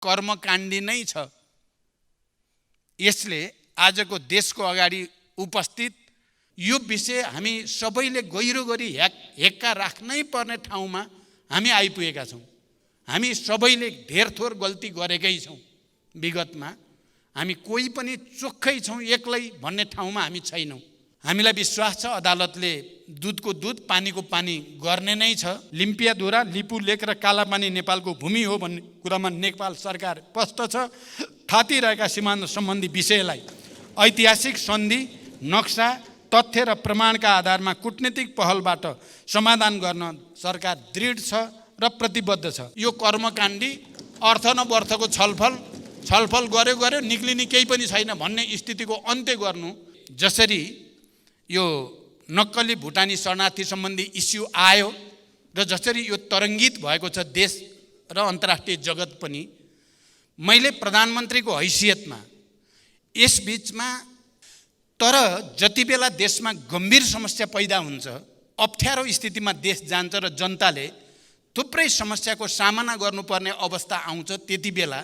कर्मकाण्डी नै छ। यसले आजको देशको अगाडि उपस्थित यो विषय हामी सबैले गहिरो गरी हेक्का राख्नै पर्ने ठाउँमा हामी आइपुगेका छौँ। हामी सबैले धेरथोर गल्ती गरेकै छौँ। विगतमा हामी कोही पनि चोखै छौँ एक्लै भन्ने ठाउँमा हामी छैनौँ। हामीलाई विश्वास छ अदालतले दुधको दुध पानीको पानी गर्ने नै छ। लिम्पियाधुरा, लिपु लेक र कालापानी नेपालको भूमि हो भन्ने कुरामा नेपाल सरकार स्पष्ट छ। थातिरहेका सीमान्त सम्बन्धी विषयलाई ऐतिहासिक सन्धि, नक्सा, तथ्य र प्रमाणका आधारमा कूटनीतिक पहलबाट समाधान गर्न सरकार दृढ छ र प्रतिबद्ध छ। यो कर्मकाण्डी अर्थ नवर्थको छलफल गर्यो निक्लिने केही पनि छैन भन्ने स्थितिको अन्त्य गर्नु। जसरी यो नक्कली भुटानी शरणार्थी सम्बन्धी इस्यु आयो र जसरी यो तरङ्गित भएको छ देश र अन्तर्राष्ट्रिय जगत पनि, मैले प्रधानमन्त्रीको हैसियतमा यस बीचमा तर जति बेला देशमा गम्भीर समस्या पैदा हुन्छ, अप्ठ्यारो स्थितिमा देश जान्छ र जनताले थुप्रै समस्याको सामना गर्नुपर्ने अवस्था आउँछ, त्यति बेला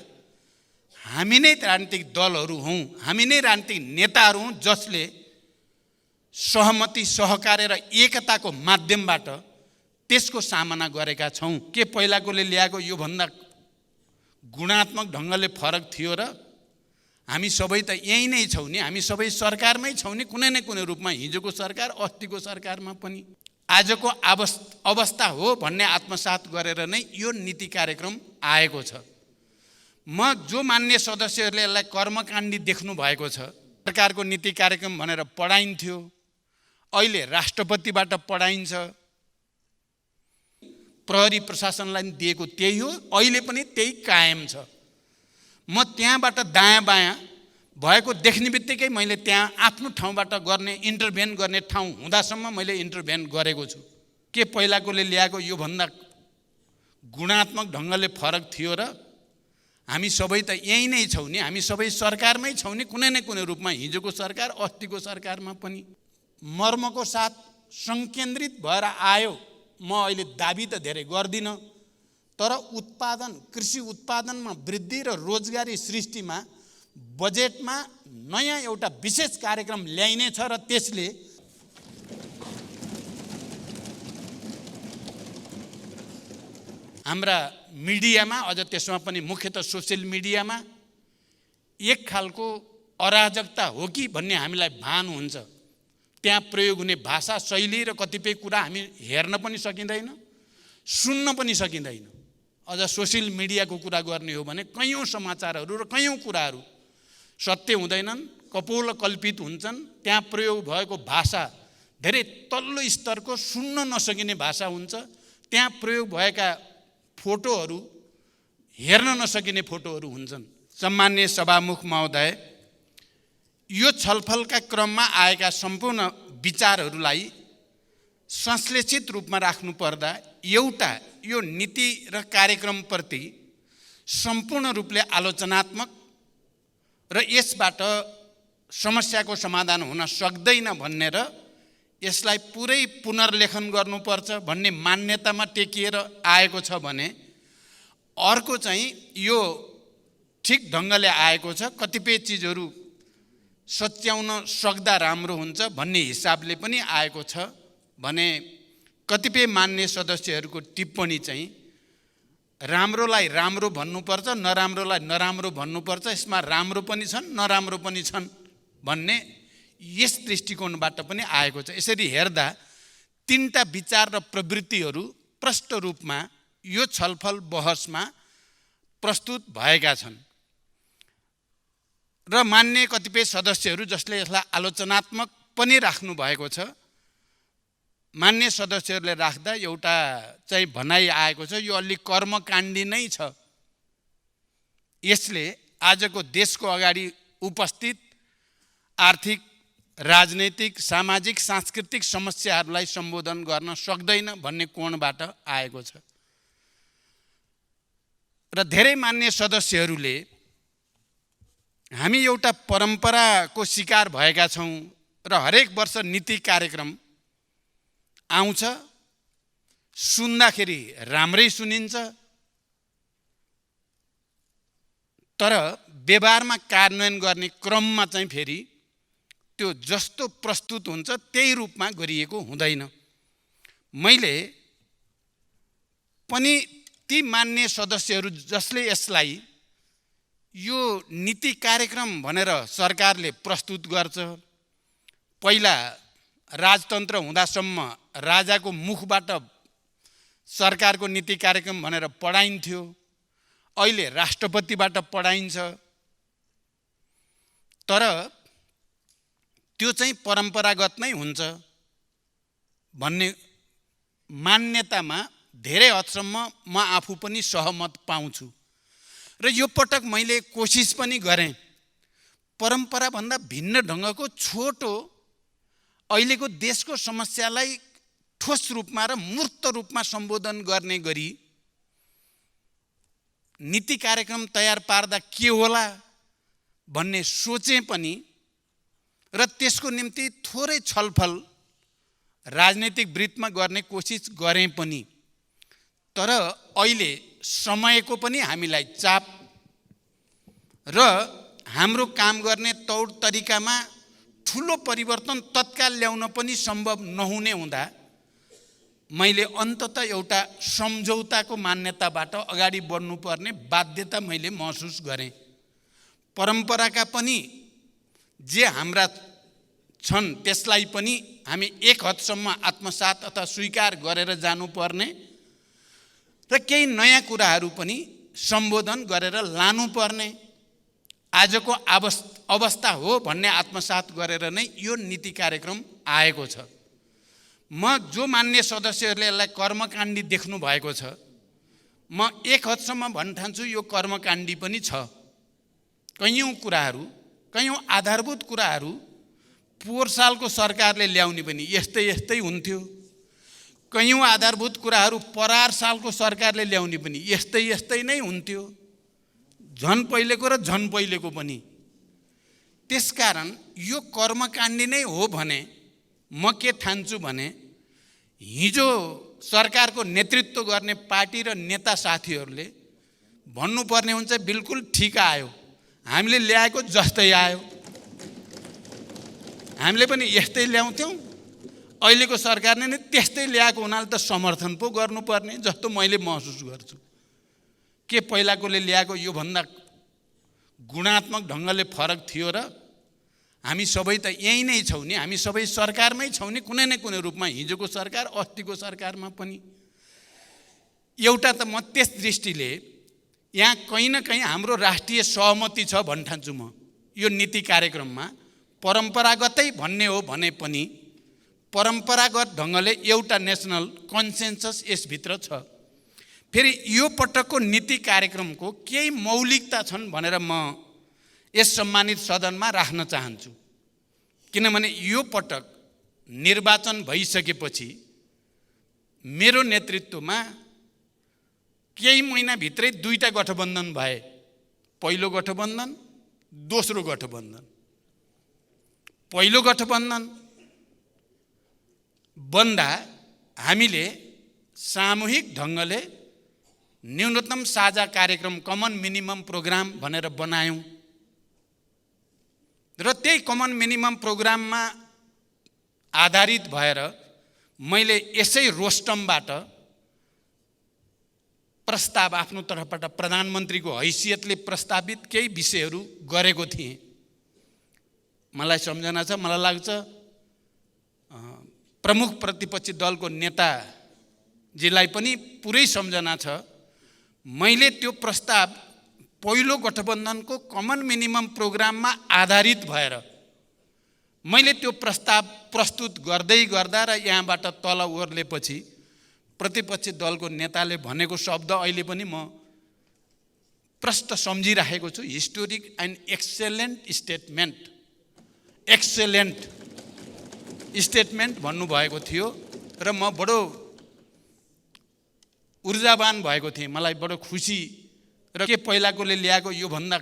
हामी नै राजनीतिक दलहरू हौँ, हामी नै राजनीतिक नेताहरू हौँ जसले सहमति, सहकार्य र एकताको माध्यमबाट त्यसको सामना गरेका छौँ। के पहिलाकोले ल्याएको योभन्दा गुणात्मक ढङ्गले फरक थियो र? हामी सबै त यही नै छौँ नि, हामी सबै सरकारमै छौँ नि, कुनै न कुनै रूपमा। हिजोको सरकार, अस्तिको सरकारमा पनि आजको अवस्था हो भन्ने आत्मसात गरेर नै यो नीति कार्यक्रम आएको छ। म जो मान्य सदस्यहरूले यसलाई कर्मकाण्डी देख्नु भएको छ, सरकारको नीति कार्यक्रम भनेर पढाइन्थ्यो, अहिले राष्ट्रपतिबाट पढाइन्छ। प्रहरी प्रशासनलाई दिएको त्यही हो, अहिले पनि त्यही कायम छ। म त्यहाँबाट दायाँ बायाँ भएको देख्ने बित्तिकै मैले त्यहाँ आफ्नो ठाउँबाट इन्टरभेन गर्ने ठाउँ हुँदासम्म मैले इन्टरभेन गरेको छु। के पहिलाकोले ल्याएको योभन्दा गुणात्मक ढङ्गले फरक थियो र? हामी सबै त यही नै छौँ नि, हामी सबै सरकारमै छौँ नि, कुनै न कुनै रूपमा। हिजोको सरकार, अस्तिको सरकारमा पनि मर्मको साथ संकेन्द्रित भएर आयो। म अहिले दाबी त धेरै गर्दिनँ, तर कृषि उत्पादनमा वृद्धि र रोजगारी सृष्टिमा बजेटमा नयाँ एउटा विशेष कार्यक्रम ल्याइनेछ र त्यसले हाम्रा मिडियामा, अझ त्यसमा पनि मुख्यतः सोसियल मिडियामा एक खालको अराजकता हो कि भन्ने हामीलाई भान हुन्छ। त्यहाँ प्रयोग हुने भाषा शैली र कतिपय कुरा हामी हेर्न पनि सकिँदैन, सुन्न पनि सकिँदैन। अझ सोसियल मिडियाको कुरा गर्ने हो भने कयौँ समाचारहरू र कयौँ कुराहरू सत्य हुँदैनन्, कपोल कल्पित हुन्छन्। त्यहाँ प्रयोग भएको भाषा धेरै तल्लो स्तरको, सुन्न नसकिने भाषा हुन्छ। त्यहाँ प्रयोग भएका फोटोहरू हेर्न नसकिने फोटोहरू हुन्छन्। सम्माननीय सभामुख महोदय, यो छलफलका क्रममा आएका सम्पूर्ण विचारहरूलाई संश्लेषित रूपमा राख्नुपर्दा एउटा यो नीति र कार्यक्रमप्रति सम्पूर्ण रूपले आलोचनात्मक र यसबाट समस्याको समाधान हुन सक्दैन भन्ने र यसलाई पुरै पुनर्लेखन गर्नुपर्छ भन्ने मान्यतामा टेकिएर आएको छ भने, अर्को चाहिँ यो ठिक ढङ्गले आएको छ, कतिपय चिजहरू सच्याउन सक्दा राम्रो हुन्छ भन्ने हिसाबले पनि आएको छ भने, कतिपय मान्य सदस्यहरूको टिप्पणी चाहिँ राम्रोलाई राम्रो भन्नुपर्छ, नराम्रोलाई नराम्रो भन्नुपर्छ, यसमा राम्रो पनि छन् नराम्रो पनि छन् भन्ने यस दृष्टिकोणबाट पनि आएको छ। यसरी हेर्दा तीनटा विचार र प्रवृत्तिहरू प्रष्ट रूपमा यो छलफल बहसमा प्रस्तुत भएका छन् र मान्य कतिपय सदस्यहरू जसले यसलाई आलोचनात्मक पनि राख्नु भएको छ, मान्य सदस्यहरूले राख्दा एउटा चाहिँ भनाइ आएको छ, यो अलि कर्मकाण्डी नै छ। यसले आजको देशको अगाडि उपस्थित आर्थिक, राजनैतिक, सामाजिक, सांस्कृतिक समस्याहरूलाई सम्बोधन गर्न सक्दैन भन्ने कोणबाट आएको छ। र धेरै मान्य सदस्यहरूले हामी एउटा परम्पराको शिकार भएका छौँ र हरेक वर्ष नीति कार्यक्रम आउँछ, सुन्दाखेरि राम्रै सुनिन्छ, तर व्यवहारमा कार्यान्वयन गर्ने क्रममा चाहिँ फेरि त्यो जस्तो प्रस्तुत हुन्छ त्यही रूपमा गरिएको हुँदैन। मैले पनि ती मान्य सदस्यहरू जसले यसलाई यो नीति कार्यक्रम भनेर सरकारले प्रस्तुत गर्छ, पहिला राजतन्त्र हुँदासम्म राजाको मुखबाट सरकारको नीति कार्यक्रम भनेर पढाइन्थ्यो, अहिले राष्ट्रपतिबाट पढाइन्छ। तर त्यो चाहिँ परम्परागत नै हुन्छ भन्ने मान्यतामा धेरै हदसम्म म आफू पनि सहमत पाउँछु। र यो पटक मैले कोसिस पनि गरेँ परम्पराभन्दा भिन्न ढङ्गको छोटो अहिलेको देशको समस्यालाई ठोस रूपमा र मूर्त रूपमा सम्बोधन गर्ने गरी नीति कार्यक्रम तयार पार्दा के होला भन्ने सोचे पनि र त्यसको निम्ति थोरै छलफल राजनीतिक वृत्तमा गर्ने कोसिस गरेँ पनि। तर अहिले समयको पनि हामीलाई चाप र हाम्रो काम गर्ने तौर तरिकामा ठुलो परिवर्तन तत्काल ल्याउन पनि सम्भव नहुने हुँदा मैले अन्ततः एउटा सम्झौताको मान्यताबाट अगाडि बढ्नुपर्ने बाध्यता मैले महसुस गरेँ। परम्पराका पनि जे हाम्रा छन् त्यसलाई पनि हामी एक हदसम्म आत्मसात अथवा स्वीकार गरेर जानुपर्ने र केही नयाँ कुराहरू पनि सम्बोधन गरेर लानुपर्ने आजको अवस्था हो भन्ने आत्मसात गरेर नै यो नीति कार्यक्रम आएको छ। म जो मान्य सदस्यहरूले यसलाई कर्मकाण्डी देख्नु भएको छ, म एक हदसम्म भन्न ठान्छु यो कर्मकाण्डी पनि छ। कैयौँ कुराहरू, कैयौँ आधारभूत कुराहरू पोहोर सालको सरकारले ल्याउने पनि यस्तै यस्तै हुन्थ्यो, कैयौँ आधारभूत कुराहरू परार सालको सरकारले ल्याउने पनि यस्तै यस्तै नै हुन्थ्यो, झन् पहिलेको र झन् पहिलेको पनि। त्यसकारण यो कर्मकाण्डी नै हो भने म के ठान्छु भने हिजो सरकारको नेतृत्व गर्ने पार्टी र नेता साथीहरूले भन्नुपर्ने हुन्छ बिल्कुल ठिक आयो, हामीले ल्याएको जस्तै आयो, हामीले पनि यस्तै ल्याउँथ्यौँ, अहिलेको सरकारले नै त्यस्तै ल्याएको हुनाले त समर्थन पो गर्नुपर्ने जस्तो मैले महसुस गर्छु। के पहिलाकोले ल्याएको योभन्दा गुणात्मक ढङ्गले फरक थियो र हामी सबै त यही नै छौँ नि, हामी सबै सरकारमै छौँ नि कुनै न कुनै रूपमा, हिजोको सरकार अस्तिको सरकारमा पनि। एउटा त म त्यस दृष्टिले यहाँ कहीँ न कहीँ हाम्रो राष्ट्रिय सहमति छ भन्न ठान्छु म। यो नीति कार्यक्रममा परम्परागतै भन्ने हो भने पनि परम्परागत ढङ्गले एउटा नेसनल कन्सेन्सस यसभित्र छ। फेरि यो पटकको नीति कार्यक्रमको केही मौलिकता छन् भनेर म यस सम्मानित सदनमा राख्न चाहन्छु। किनभने यो पटक निर्वाचन भइसकेपछि मेरो नेतृत्वमा केही महिनाभित्रै दुईटा गठबन्धन भए, पहिलो गठबन्धन, दोस्रो गठबन्धन। पहिलो गठबन्धन बन्दा हामीले सामूहिक ढङ्गले न्यूनतम साझा कार्यक्रम कमन मिनिमम प्रोग्राम भनेर बनायौँ र त्यही कमन मिनिमम प्रोग्राममा आधारित भएर मैले यसै रोस्टमबाट प्रस्ताव आफ्नो तर्फबाट प्रधानमन्त्रीको हैसियतले प्रस्तावित केही विषयहरू गरेको थिएँ। मलाई सम्झना छ, मलाई लाग्छ प्रमुख प्रतिपक्षी दलको नेताजीलाई पनि पुरै सम्झना छ। मैले त्यो प्रस्ताव पहिलो गठबन्धनको कमन मिनिमम प्रोग्राममा आधारित भएर मैले त्यो प्रस्ताव प्रस्तुत गर्दै गर्दा र यहाँबाट तल ओर्लेपछि प्रतिपक्षी दलको नेताले भनेको शब्द अहिले पनि म प्रष्ट सम्झिराखेको छु, historic and excellent statement. Excellent statement भन्नुभएको थियो र म बडो ऊर्जावान भएको थिएँ, मलाई बडो खुसी र के पहिलाकोले ल्याएको योभन्दा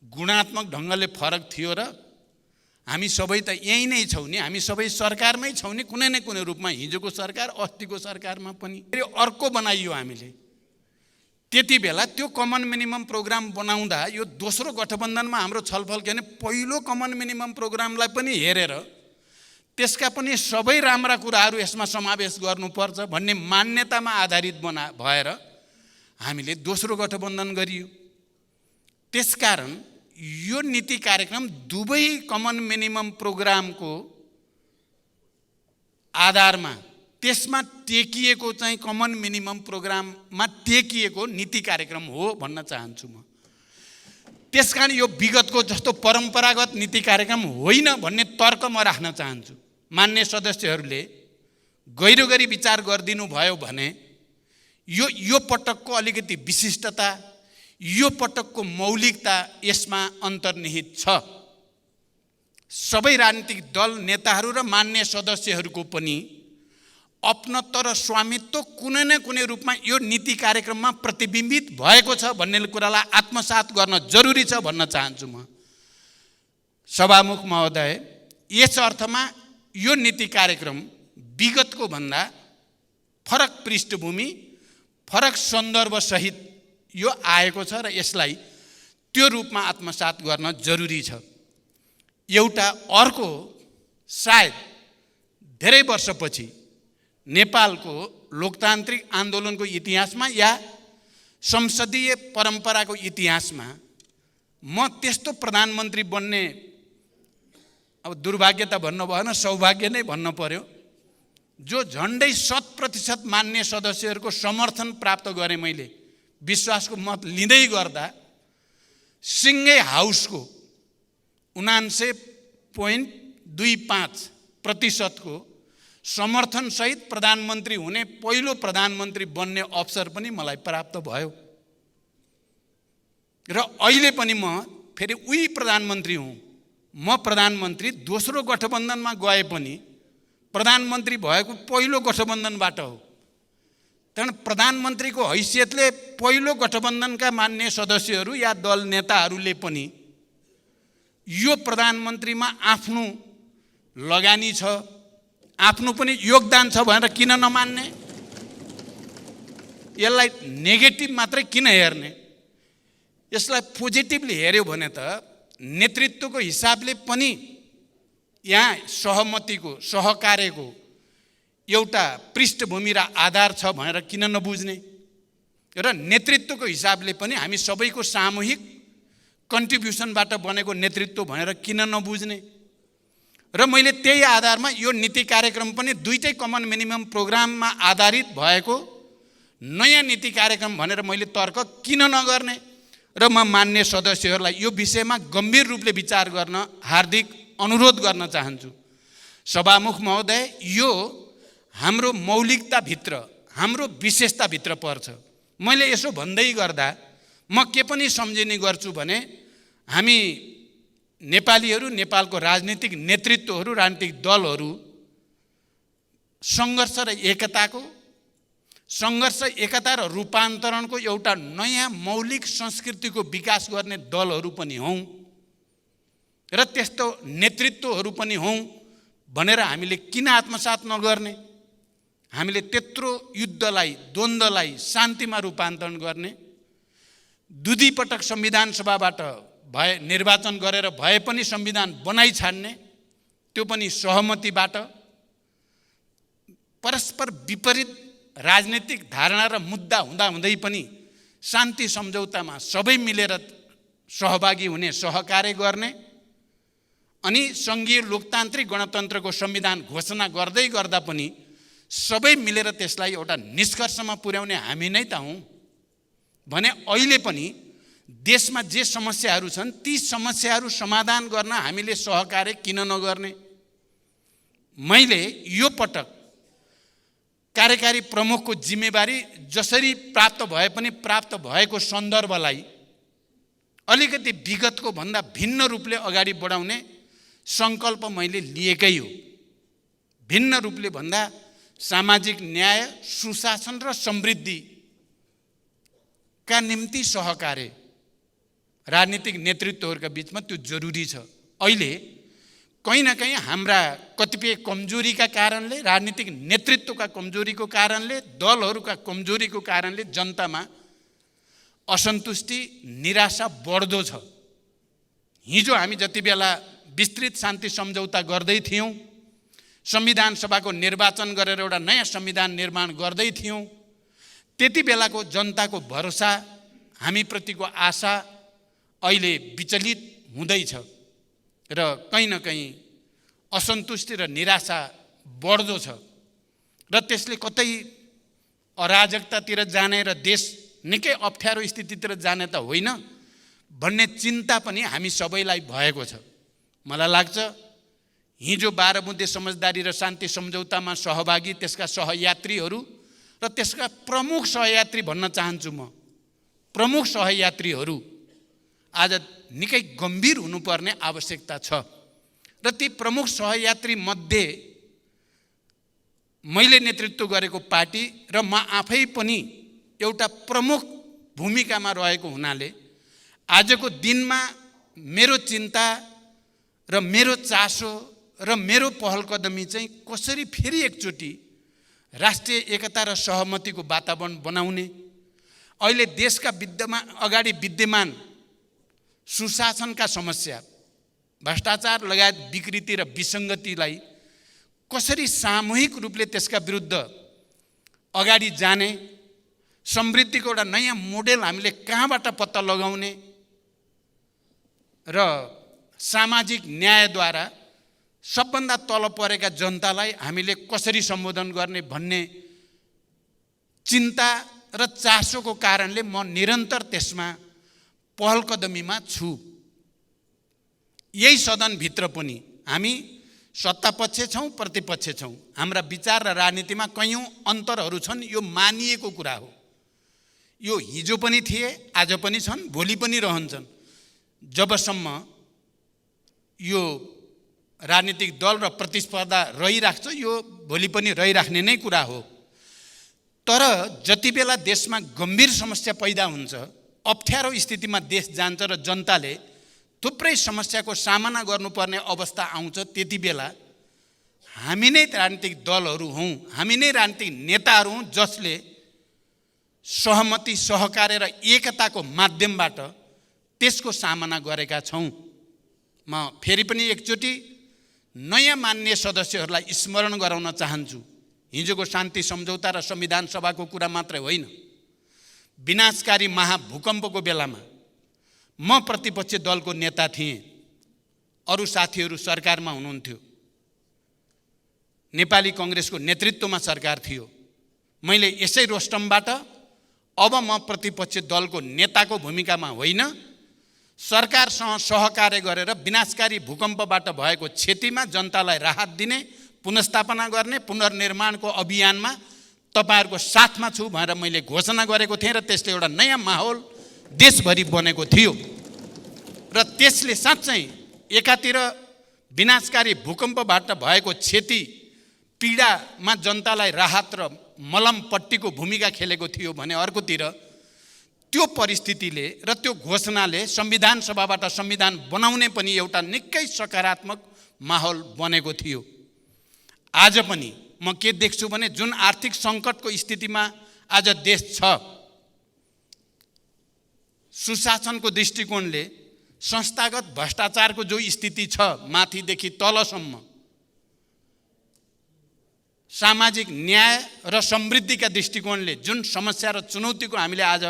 गुणात्मक ढङ्गले फरक थियो र हामी सबै त यही नै छौँ नि, हामी सबै सरकारमै छौँ नि कुनै न कुनै रूपमा, हिजोको सरकार अस्तिको सरकारमा पनि। फेरि अर्को बनाइयो हामीले, त्यति बेला त्यो कमन मिनिमम प्रोग्राम बनाउँदा यो दोस्रो गठबन्धनमा हाम्रो छलफल के भने पहिलो कमन मिनिमम प्रोग्रामलाई पनि हेरेर त्यसका पनि सबै राम्रा कुराहरू यसमा समावेश गर्नुपर्छ भन्ने मान्यतामा आधारित भएर हामीले दोस्रो गठबन्धन गरियो। त्यसकारण यो नीति कार्यक्रम दुवै कमन मिनिमम प्रोग्रामको आधारमा त्यसमा टेकिएको चाहिँ कमन मिनिमम प्रोग्राममा टेकिएको नीति कार्यक्रम हो भन्न चाहन्छु म। त्यसकारण यो विगतको जस्तो परम्परागत नीति कार्यक्रम होइन भन्ने तर्क म राख्न चाहन्छु। मान्य सदस्यहरूले गहिरो गरी विचार गरिदिनु भयो भने यो पटकको अलिकति विशिष्टता, यो पटकको मौलिकता यसमा अन्तर्निहित छ। सबै राजनीतिक दल नेताहरू र मान्य सदस्यहरूको पनि अपनत्व र स्वामित्व कुनै न कुनै रूपमा यो नीति कार्यक्रममा प्रतिबिम्बित भएको छ भन्ने कुरालाई आत्मसात गर्न जरुरी छ भन्न चाहन्छु म। सभामुख महोदय, यस अर्थमा यो नीति कार्यक्रम विगतको भन्दा फरक पृष्ठभूमि, फरक सन्दर्भ सहित यो आएको छ र यसलाई त्यो रूपमा आत्मसात गर्न जरुरी छ। एउटा अर्को सायद धेरै वर्षपछि नेपालको लोकतान्त्रिक आन्दोलनको इतिहासमा या संसदीय परम्पराको इतिहासमा म त्यस्तो प्रधानमन्त्री बन्ने, अब दुर्भाग्य त भन्नु भएन, सौभाग्य नै भन्नु पर्यो, जो झन्डै 100% मान्य सदस्यहरूको समर्थन प्राप्त गरेँ। मैले विश्वासको मत लिँदै गर्दा सिङ्गै हाउसको 79.25% को समर्थन सहित प्रधानमन्त्री हुने पहिलो प्रधानमन्त्री बन्ने अवसर पनि मलाई प्राप्त भयो। र अहिले पनि म फेरि उही प्रधानमन्त्री हुँ। म प्रधानमन्त्री दोस्रो गठबन्धनमा गए पनि प्रधानमन्त्री भएको पहिलो गठबन्धनबाट हो। कारण प्रधानमन्त्रीको हैसियतले पहिलो गठबन्धनका मान्य सदस्यहरू या दल नेताहरूले पनि यो प्रधानमन्त्रीमा आफ्नो लगानी छ, आफ्नो पनि योगदान छ भनेर किन नमान्ने? यसलाई नेगेटिभ मात्रै किन हेर्ने? यसलाई पोजिटिभली हेर्यो भने त नेतृत्वको हिसाबले पनि यहाँ सहमतिको, सहकार्यको एउटा पृष्ठभूमि र आधार छ भनेर किन नबुझ्ने? र नेतृत्वको हिसाबले पनि हामी सबैको सामूहिक कन्ट्रिब्युसनबाट बनेको नेतृत्व भनेर किन नबुझ्ने? र मैले त्यही आधारमा यो नीति कार्यक्रम पनि दुईटै कमन मिनिमम प्रोग्राममा आधारित भएको नयाँ नीति कार्यक्रम भनेर मैले तर्क किन नगर्ने? र म मान्य सदस्यहरूलाई यो विषयमा गम्भीर रूपले विचार गर्न हार्दिक अनुरोध गर्न चाहन्छु। सभामुख महोदय, यो हाम्रो मौलिकताभित्र, हाम्रो विशेषताभित्र पर्छ। मैले यसो भन्दै गर्दा म के पनि सम्झिने गर्छु भने हामी नेपालीहरू, नेपालको राजनीतिक नेतृत्वहरू, राजनीतिक दलहरू सङ्घर्ष र एकता र रूपान्तरणको एउटा नयाँ मौलिक संस्कृतिको विकास गर्ने दलहरू पनि हौँ र त्यस्तो नेतृत्वहरू पनि हौँ भनेर हामीले किन आत्मसात नगर्ने? हामीले त्यत्रो युद्धलाई, द्वन्द्वलाई शान्तिमा रूपान्तरण गर्ने, दुईपटक संविधान सभाबाट निर्वाचन गरेर भए पनि संविधान बनाइ छाड्ने, त्यो पनि सहमतिबाट, परस्पर विपरीत राजनीतिक धारणा र मुद्दा हुँदै पनि शान्ति सम्झौतामा सबै मिलेर सहभागी हुने, सहकार्य गर्ने, अनि सङ्घीय लोकतान्त्रिक गणतन्त्रको संविधान घोषणा गर्दै गर्दा पनि सबै मिलेर त्यसलाई एउटा निष्कर्षमा पुर्याउने हामी नै त हौँ भने अहिले पनि देशमा जे समस्याहरू छन् ती समस्याहरू समाधान गर्न हामीले सहकार्य किन नगर्ने? मैले यो पटक कार्यकारी प्रमुखको जिम्मेवारी जसरी प्राप्त भए पनि प्राप्त भएको सन्दर्भलाई अलिकति विगतको भन्दा भिन्न रूपले अगाडि बढाउने सङ्कल्प मैले लिएकै हो। भिन्न रूपले भन्दा सामाजिक न्याय, सुशासन र समृद्धिका निम्ति सहकार्य राजनीतिक नेतृत्वहरूका बीचमा त्यो जरुरी छ। अहिले कहीँ न कहीँ हाम्रा कतिपय कमजोरीका कारणले, राजनीतिक नेतृत्वका कमजोरीको कारणले, दलहरूका कमजोरीको कारणले जनतामा असन्तुष्टि निराशा बढ्दो छ। हिजो हामी जति बेला विस्तृत शान्ति सम्झौता गर्दै थियौँ, संविधान सभाको निर्वाचन गरेर एउटा नयाँ संविधान निर्माण गर्दै थियौँ, त्यति बेलाको जनताको भरोसा, हामीप्रतिको आशा अहिले विचलित हुँदैछ र कहीँ न कहीँ असन्तुष्टि र निराशा बढ्दो छ र त्यसले कतै अराजकतातिर जाने र देश निकै अप्ठ्यारो स्थितितिर जाने त होइन भन्ने चिन्ता पनि हामी सबैलाई भएको छ। मलाई लाग्छ हिजो 12 बुँदे समझदारी र शान्ति सम्झौतामा सहभागी त्यसका सहयात्रीहरू र त्यसका प्रमुख सहयात्री भन्न चाहन्छु म, प्रमुख सहयात्रीहरू आज निकै गम्भीर हुनुपर्ने आवश्यकता छ र ती प्रमुख सहयात्री मध्ये मैले नेतृत्व गरेको पार्टी र म आफै पनि एउटा प्रमुख भूमिकामा रहेको हुनाले आजको दिनमा मेरो चिन्ता र मेरो चासो र मेरो पहलकदमी चाहिँ कसरी फेरि एकचोटि राष्ट्रिय एकता र सहमतिको वातावरण बनाउने, अहिले देशका अगाडि विद्यमान सुशासनका समस्या, भ्रष्टाचार लगायत विकृति र विसङ्गतिलाई कसरी सामूहिक रूपले त्यसका विरुद्ध अगाडि जाने, समृद्धिको एउटा नयाँ मोडेल हामीले कहाँबाट पत्ता लगाउने र सामाजिक न्यायद्वारा सबभन्दा तल परेका जनतालाई हामीले कसरी सम्बोधन गर्ने भन्ने चिन्ता र चासोको कारणले म निरन्तर त्यसमा पहलकदमीमा छु। यही सदनभित्र पनि हामी सत्तापक्ष छौँ, प्रतिपक्ष छौँ, हाम्रा विचार र राजनीतिमा कयौँ अन्तरहरू छन्, यो मानिएको कुरा हो। यो हिजो पनि थिए, आज पनि छन्, भोलि पनि रहन्छन्। जबसम्म यो राजनीतिक दल र प्रतिस्पर्धा रहिराख्छ, यो भोलि पनि रहिराख्ने नै कुरा हो। तर जति बेला देशमा गम्भीर समस्या पैदा हुन्छ, अप्ठ्यारो स्थितिमा देश जान्छ र जनताले थुप्रै समस्याको सामना गर्नुपर्ने अवस्था आउँछ, त्यति बेला हामी नै राजनीतिक दलहरू हौँ, हामी नै राजनीतिक नेताहरू हौँ जसले सहमति, सहकार्य र एकताको माध्यमबाट त्यसको सामना गरेका छौँ। म फेरि पनि एकचोटि नयाँ मान्य सदस्यहरूलाई स्मरण गराउन चाहन्छु, हिजोको शान्ति सम्झौता र संविधान सभाको कुरा मात्रै होइन, विनाशकारी महाभूकम्पको बेलामा म प्रतिपक्ष दलको नेता थिएँ, अरू साथीहरू सरकारमा हुनुहुन्थ्यो, नेपाली कांग्रेसको नेतृत्वमा सरकार थियो। मैले यसै रोस्टमबाट अब म प्रतिपक्ष दलको नेताको भूमिकामा होइन, सरकारसँग सहकार्य गरेर विनाशकारी भूकम्पबाट भएको क्षतिमा जनतालाई राहत दिने, पुनर्स्थापना गर्ने, पुनर्निर्माणको अभियानमा तपाईहरुको साथमा छु भनेर मैले घोषणा गरेको थिएँ र त्यसले एउटा नयाँ माहौल देशभरि बनेको थियो र त्यसले साँच्चै एकातिर विनाशकारी भूकम्पबाट भएको क्षति पीडामा जनतालाई राहत र मलमपट्टीको भूमिका खेलेको थियो भने अर्कोतिर त्यो परिस्थितिले र त्यो घोषणाले संविधान सभाबाट संविधान बनाउने पनि एउटा निकै सकारात्मक माहौल बनेको थियो। आज पनि म के देख्छु भने जुन आर्थिक संकटको स्थितिमा आज देश छ, सुशासनको दृष्टिकोणले संस्थागत भ्रष्टाचारको जो स्थिति छ माथिदेखि तलसम्म, सामाजिक न्याय र समृद्धिका दृष्टिकोणले जुन समस्या र चुनौतीको हामीले आज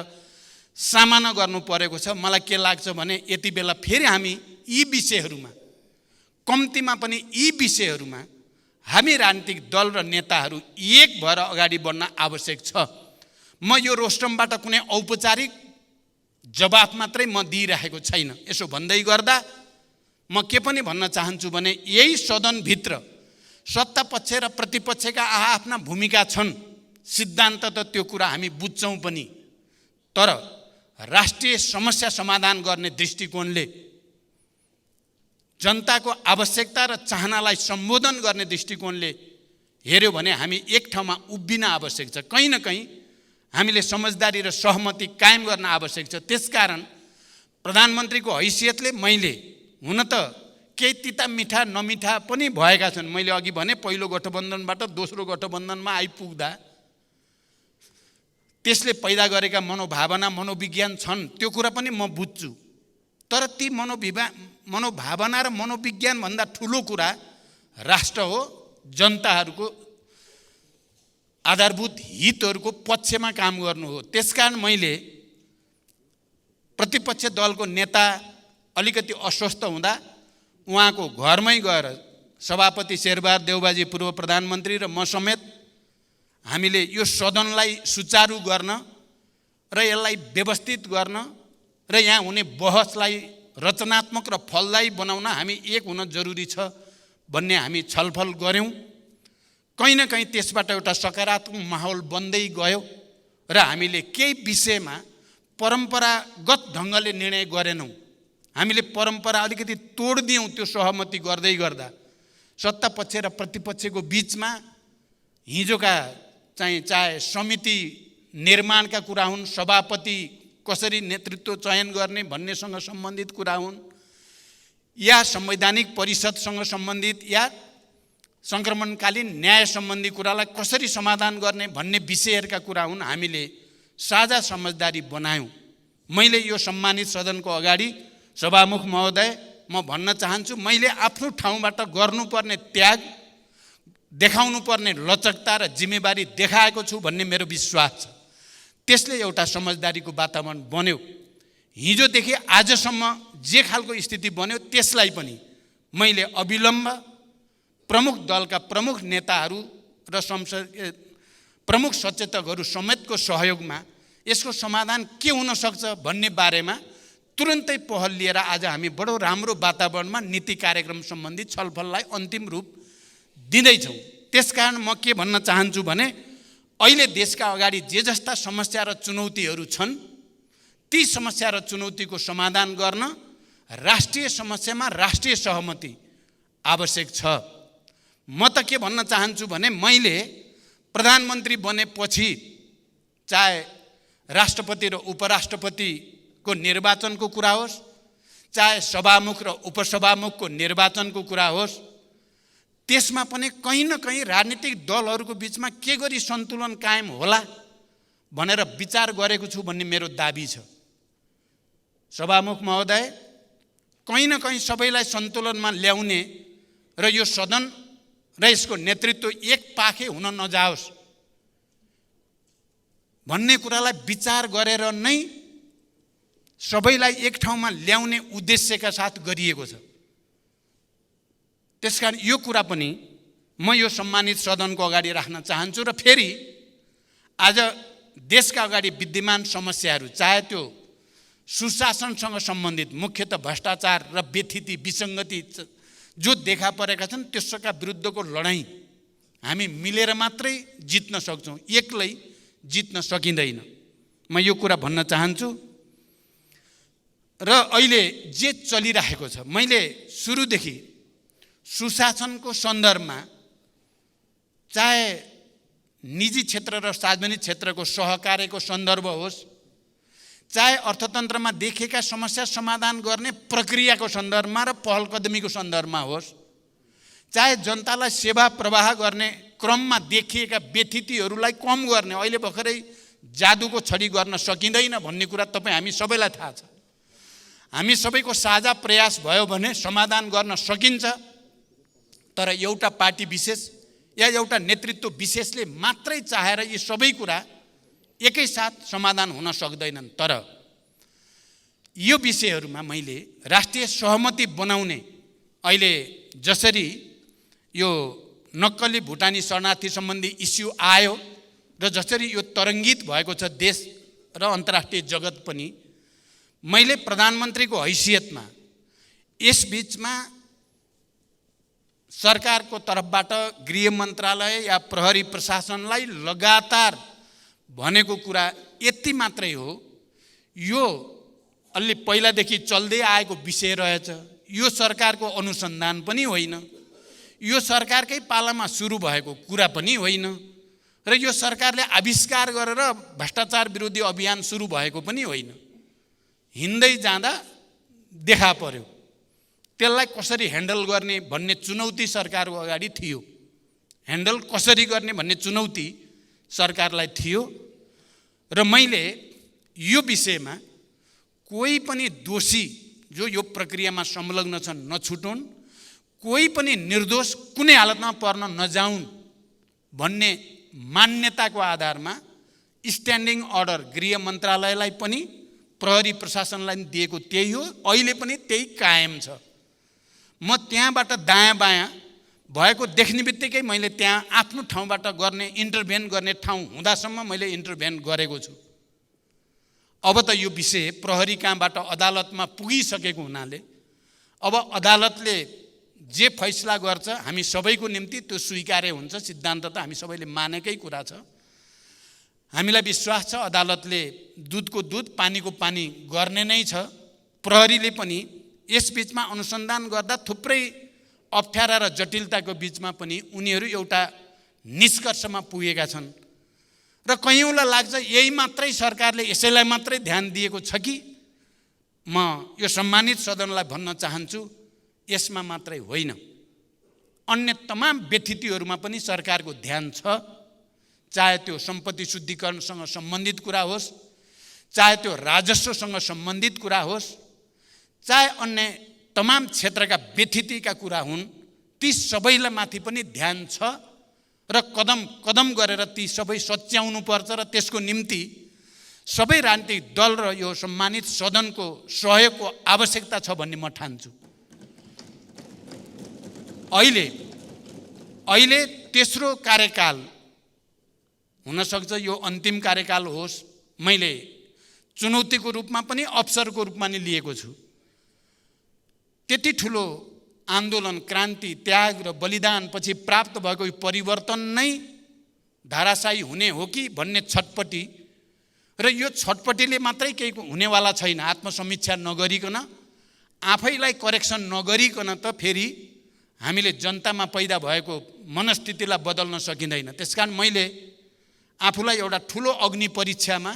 सामना गर्नु परेको छ, मलाई के लाग्छ भने यति बेला फेरि हामी यी विषयहरूमा, कम्तीमा पनि यी विषयहरूमा हामी राजनीतिक दल र नेताहरू एक भएर अगाडि बढ्न आवश्यक छ। म यो रोस्टमबाट कुनै औपचारिक जवाफ मात्रै म दिइरहेको छैन। यसो भन्दै गर्दा म के पनि भन्न चाहन्छु भने यही सदनभित्र सत्ता पक्ष र प्रतिपक्षका आफ्ना भूमिका छन्, सिद्धान्त त त्यो कुरा हामी बुझ्छौँ पनि, तर राष्ट्रिय समस्या समाधान गर्ने दृष्टिकोणले, जनताको आवश्यकता र चाहनालाई सम्बोधन गर्ने दृष्टिकोणले हेर्यो भने हामी एक ठाउँमा उभिन आवश्यक छ। कहीँ न कहीँ हामीले समझदारी र सहमति कायम गर्न आवश्यक छ। त्यसकारण प्रधानमन्त्रीको हैसियतले मैले हुन त केही तिता मिठा नमिठा पनि भएका छन्। मैले अघि भने पहिलो गठबन्धनबाट दोस्रो गठबन्धनमा आइपुग्दा त्यसले पैदा गरेका मनोभावना मनोविज्ञान छन्, त्यो कुरा पनि म बुझ्छु। तर ती मनोभावना र मनोविज्ञान भन्दा ठुलो कुरा राष्ट्र हो, जनताहरूको आधारभूत हितहरूको पक्षमा काम गर्नु हो। त्यसकारण मैले प्रतिपक्ष दलको नेता अलिकति अस्वस्थ हुँदा उहाँको घरमै गएर सभापति शेरबहादुर देउबाजी पूर्व प्रधानमन्त्री र म समेत हामीले यो सदनलाई सुचारू गर्न र यसलाई व्यवस्थित गर्न र यहाँ हुने बहसलाई रचनात्मक र फलदायी बनाउन हामी एक हुन जरुरी छ भन्ने हामी छलफल गऱ्यौँ। कहीँ न कहीँ त्यसबाट एउटा सकारात्मक माहौल बन्दै गयो र हामीले केही विषयमा परम्परागत ढङ्गले निर्णय गरेनौँ। हामीले परम्परा अलिकति तोड्दियौँ। त्यो सहमति गर्दै गर्दा सत्ता पक्ष र प्रतिपक्षको बिचमा हिजोका चाहे समिति निर्माणका कुरा हुन्, सभापति कसरी नेतृत्व चयन गर्ने भन्नेसँग सम्बन्धित कुरा हुन्, या संवैधानिक परिषदसँग सम्बन्धित या सङ्क्रमणकालीन न्याय सम्बन्धी कुरालाई कसरी समाधान गर्ने भन्ने विषयहरूका कुरा हुन्, हामीले साझा समझदारी बनायौँ। मैले यो सम्मानित सदनको अगाडि सभामुख महोदय म भन्न चाहन्छु, मैले आफ्नो ठाउँबाट गर्नुपर्ने त्याग, देखाउनु पर्ने लचकता र जिम्मेवारी देखाएको छु भन्ने मेरो विश्वास छ। त्यसले एउटा समझदारीको वातावरण बन्यो। हिजोदेखि आजसम्म जे खालको स्थिति बन्यो त्यसलाई पनि मैले अविलम्ब प्रमुख दलका प्रमुख नेताहरू र प्रमुख सचेतकहरू समेतको सहयोगमा यसको समाधान के हुन सक्छ भन्ने बारेमा तुरन्तै पहल लिएर आज हामी बडो राम्रो वातावरणमा नीति कार्यक्रम सम्बन्धी छलफललाई अन्तिम रूप दिँदैछौँ। त्यसकारण म के भन्न चाहन्छु भने अहिले देशका अगाडि जे जस्ता समस्या र चुनौतीहरू छन्, ती समस्या र चुनौतीको समाधान गर्न राष्ट्रिय समस्यामा राष्ट्रिय सहमति आवश्यक छ। म त के भन्न चाहन्छु भने मैले प्रधानमन्त्री बनेपछि चाहे राष्ट्रपति र उपराष्ट्रपतिको निर्वाचनको कुरा होस्, चाहे सभामुख र उपसभामुखको निर्वाचनको कुरा होस्, त्यसमा पनि कहीँ न कहीँ राजनीतिक दलहरूको बिचमा के गरी सन्तुलन कायम होला भनेर विचार गरेको छु भन्ने मेरो दाबी छ। सभामुख महोदय, कहीँ न कहीँ सबैलाई सन्तुलनमा ल्याउने र यो सदन र यसको नेतृत्व एक पाखे हुन नजाओस् भन्ने कुरालाई विचार गरेर नै सबैलाई एक ठाउँमा ल्याउने उद्देश्यका साथ गरिएको छ। त्यसकारण यो कुरा पनि म यो सम्मानित सदनको अगाडि राख्न चाहन्छु र फेरि आज देशका अगाडि विद्यमान समस्याहरू, चाहे त्यो सुशासनसँग सम्बन्धित मुख्यतः भ्रष्टाचार र व्यथिति विसङ्गति जो देखा परेका छन्, त्यसका विरुद्धको लडाईँ हामी मिलेर मात्रै जित्न सक्छौँ, एक्लै जित्न सकिँदैन। म यो कुरा भन्न चाहन्छु। र अहिले जे चलिरहेको छ, मैले सुरुदेखि सुशासनको सन्दर्भमा चाहे निजी क्षेत्र र सार्वजनिक क्षेत्रको सहकार्यको सन्दर्भ होस्, चाहे अर्थतन्त्रमा देखिएका समस्या समाधान गर्ने प्रक्रियाको सन्दर्भमा र पहल कदमीको सन्दर्भमा होस्, चाहे जनतालाई सेवा प्रवाह गर्ने क्रममा देखिएका व्यथितिहरूलाई कम गर्ने, अहिले भर्खरै जादुको छडी गर्न सकिँदैन भन्ने कुरा तपाईँ हामी सबैलाई थाहा छ। हामी सबैको साझा प्रयास भयो भने समाधान गर्न सकिन्छ। तर एउटा पार्टी विशेष या एउटा नेतृत्व विशेषले मात्रै चाहेर यी सबै कुरा एकैसाथ समाधान हुन सक्दैनन्। तर यो विषयहरूमा मैले राष्ट्रिय सहमति बनाउने, अहिले जसरी यो नक्कली भुटानी शरणार्थी सम्बन्धी इस्यु आयो र जसरी यो तरङ्गित भएको छ देश र अन्तर्राष्ट्रिय जगत पनि, मैले प्रधानमन्त्रीको हैसियतमा यस बिचमा सरकारको तर्फबाट गृह मन्त्रालय या प्रहरी प्रशासनलाई लगातार भनेको कुरा यति मात्रै हो, यो अलि पहिलादेखि चल्दै आएको विषय रहेछ, यो सरकारको अनुसन्धान पनि होइन, यो सरकारकै पालामा सुरु भएको कुरा पनि होइन र यो सरकारले आविष्कार गरेर भ्रष्टाचार विरोधी अभियान सुरु भएको पनि होइन। हिँड्दै जाँदा देखा पर्यो। त्यसलाई कसरी ह्यान्डल गर्ने भन्ने चुनौती सरकारको अगाडि थियो। ह्यान्डल कसरी गर्ने भन्ने चुनौती सरकारलाई थियो र मैले यो विषयमा कोही पनि दोषी जो यो प्रक्रियामा संलग्न छन् नछुटुन्, कोही पनि निर्दोष कुनै हालतमा पर्न नजाउन् भन्ने मान्यताको आधारमा स्ट्यान्डिङ अर्डर गृह मन्त्रालयलाई पनि प्रहरी प्रशासनलाई दिएको त्यही हो, अहिले पनि त्यही कायम छ। म त्यहाँबाट दायाँ बायाँ भएको देख्ने बित्तिकै मैले त्यहाँ आफ्नो ठाउँबाट गर्ने इन्टरभेन गर्ने ठाउँ हुँदासम्म मैले इन्टरभेन गरेको छु। अब त यो विषय प्रहरी कहाँबाट अदालतमा पुगिसकेको हुनाले अब अदालतले जे फैसला गर्छ हामी सबैको निम्ति त्यो स्वीकार्य हुन्छ। सिद्धान्त त हामी सबैले मानेकै कुरा छ। हामीलाई विश्वास छ अदालतले दुधको दुध पानीको पानी गर्ने नै छ। प्रहरीले पनि यस बीचमा अनुसन्धान गर्दा थुप्रै अप्ठ्यारा र जटिलताको बीचमा पनि उनीहरू एउटा निष्कर्षमा पुगेका छन् र कयौँलाई लाग्छ यही मात्रै सरकारले यसैलाई मात्रै ध्यान दिएको छ कि। म यो सम्मानित सदनलाई भन्न चाहन्छु यसमा मात्रै होइन, अन्य तमाम व्यथितिहरूमा पनि सरकारको ध्यान छ। चाहे त्यो सम्पत्ति शुद्धिकरणसँग सम्बन्धित कुरा होस्, चाहे त्यो राजस्वसँग सम्बन्धित कुरा होस्, चाहे अन्य तमाम क्षेत्रका व्यथितिका कुरा हुन्, ती सबैलाई माथि पनि ध्यान छ र कदम कदम गरेर ती सबै सच्याउनु पर्छ र त्यसको निम्ति सबै राजनीतिक दल र यो सम्मानित सदनको सहयोगको आवश्यकता छ भन्ने म ठान्छु। अहिले तेस्रो कार्यकाल हुनसक्छ, यो अन्तिम कार्यकाल होस्। मैले चुनौतीको रूपमा पनि अवसरको रूपमा नि लिएको छु। त्यति ठुलो आन्दोलन, क्रान्ति, त्याग र बलिदान पछि प्राप्त भएको यो परिवर्तन नै धाराशायी हुने हो कि भन्ने छटपटी, र यो छटपटीले मात्रै केही हुनेवाला छैन। आत्मसमीक्षा नगरिकन, आफैलाई करेक्सन नगरिकन त फेरि हामीले जनतामा पैदा भएको मनस्थितिलाई बदल्न सकिँदैन। त्यसकारण मैले आफूलाई एउटा ठुलो अग्नि परीक्षामा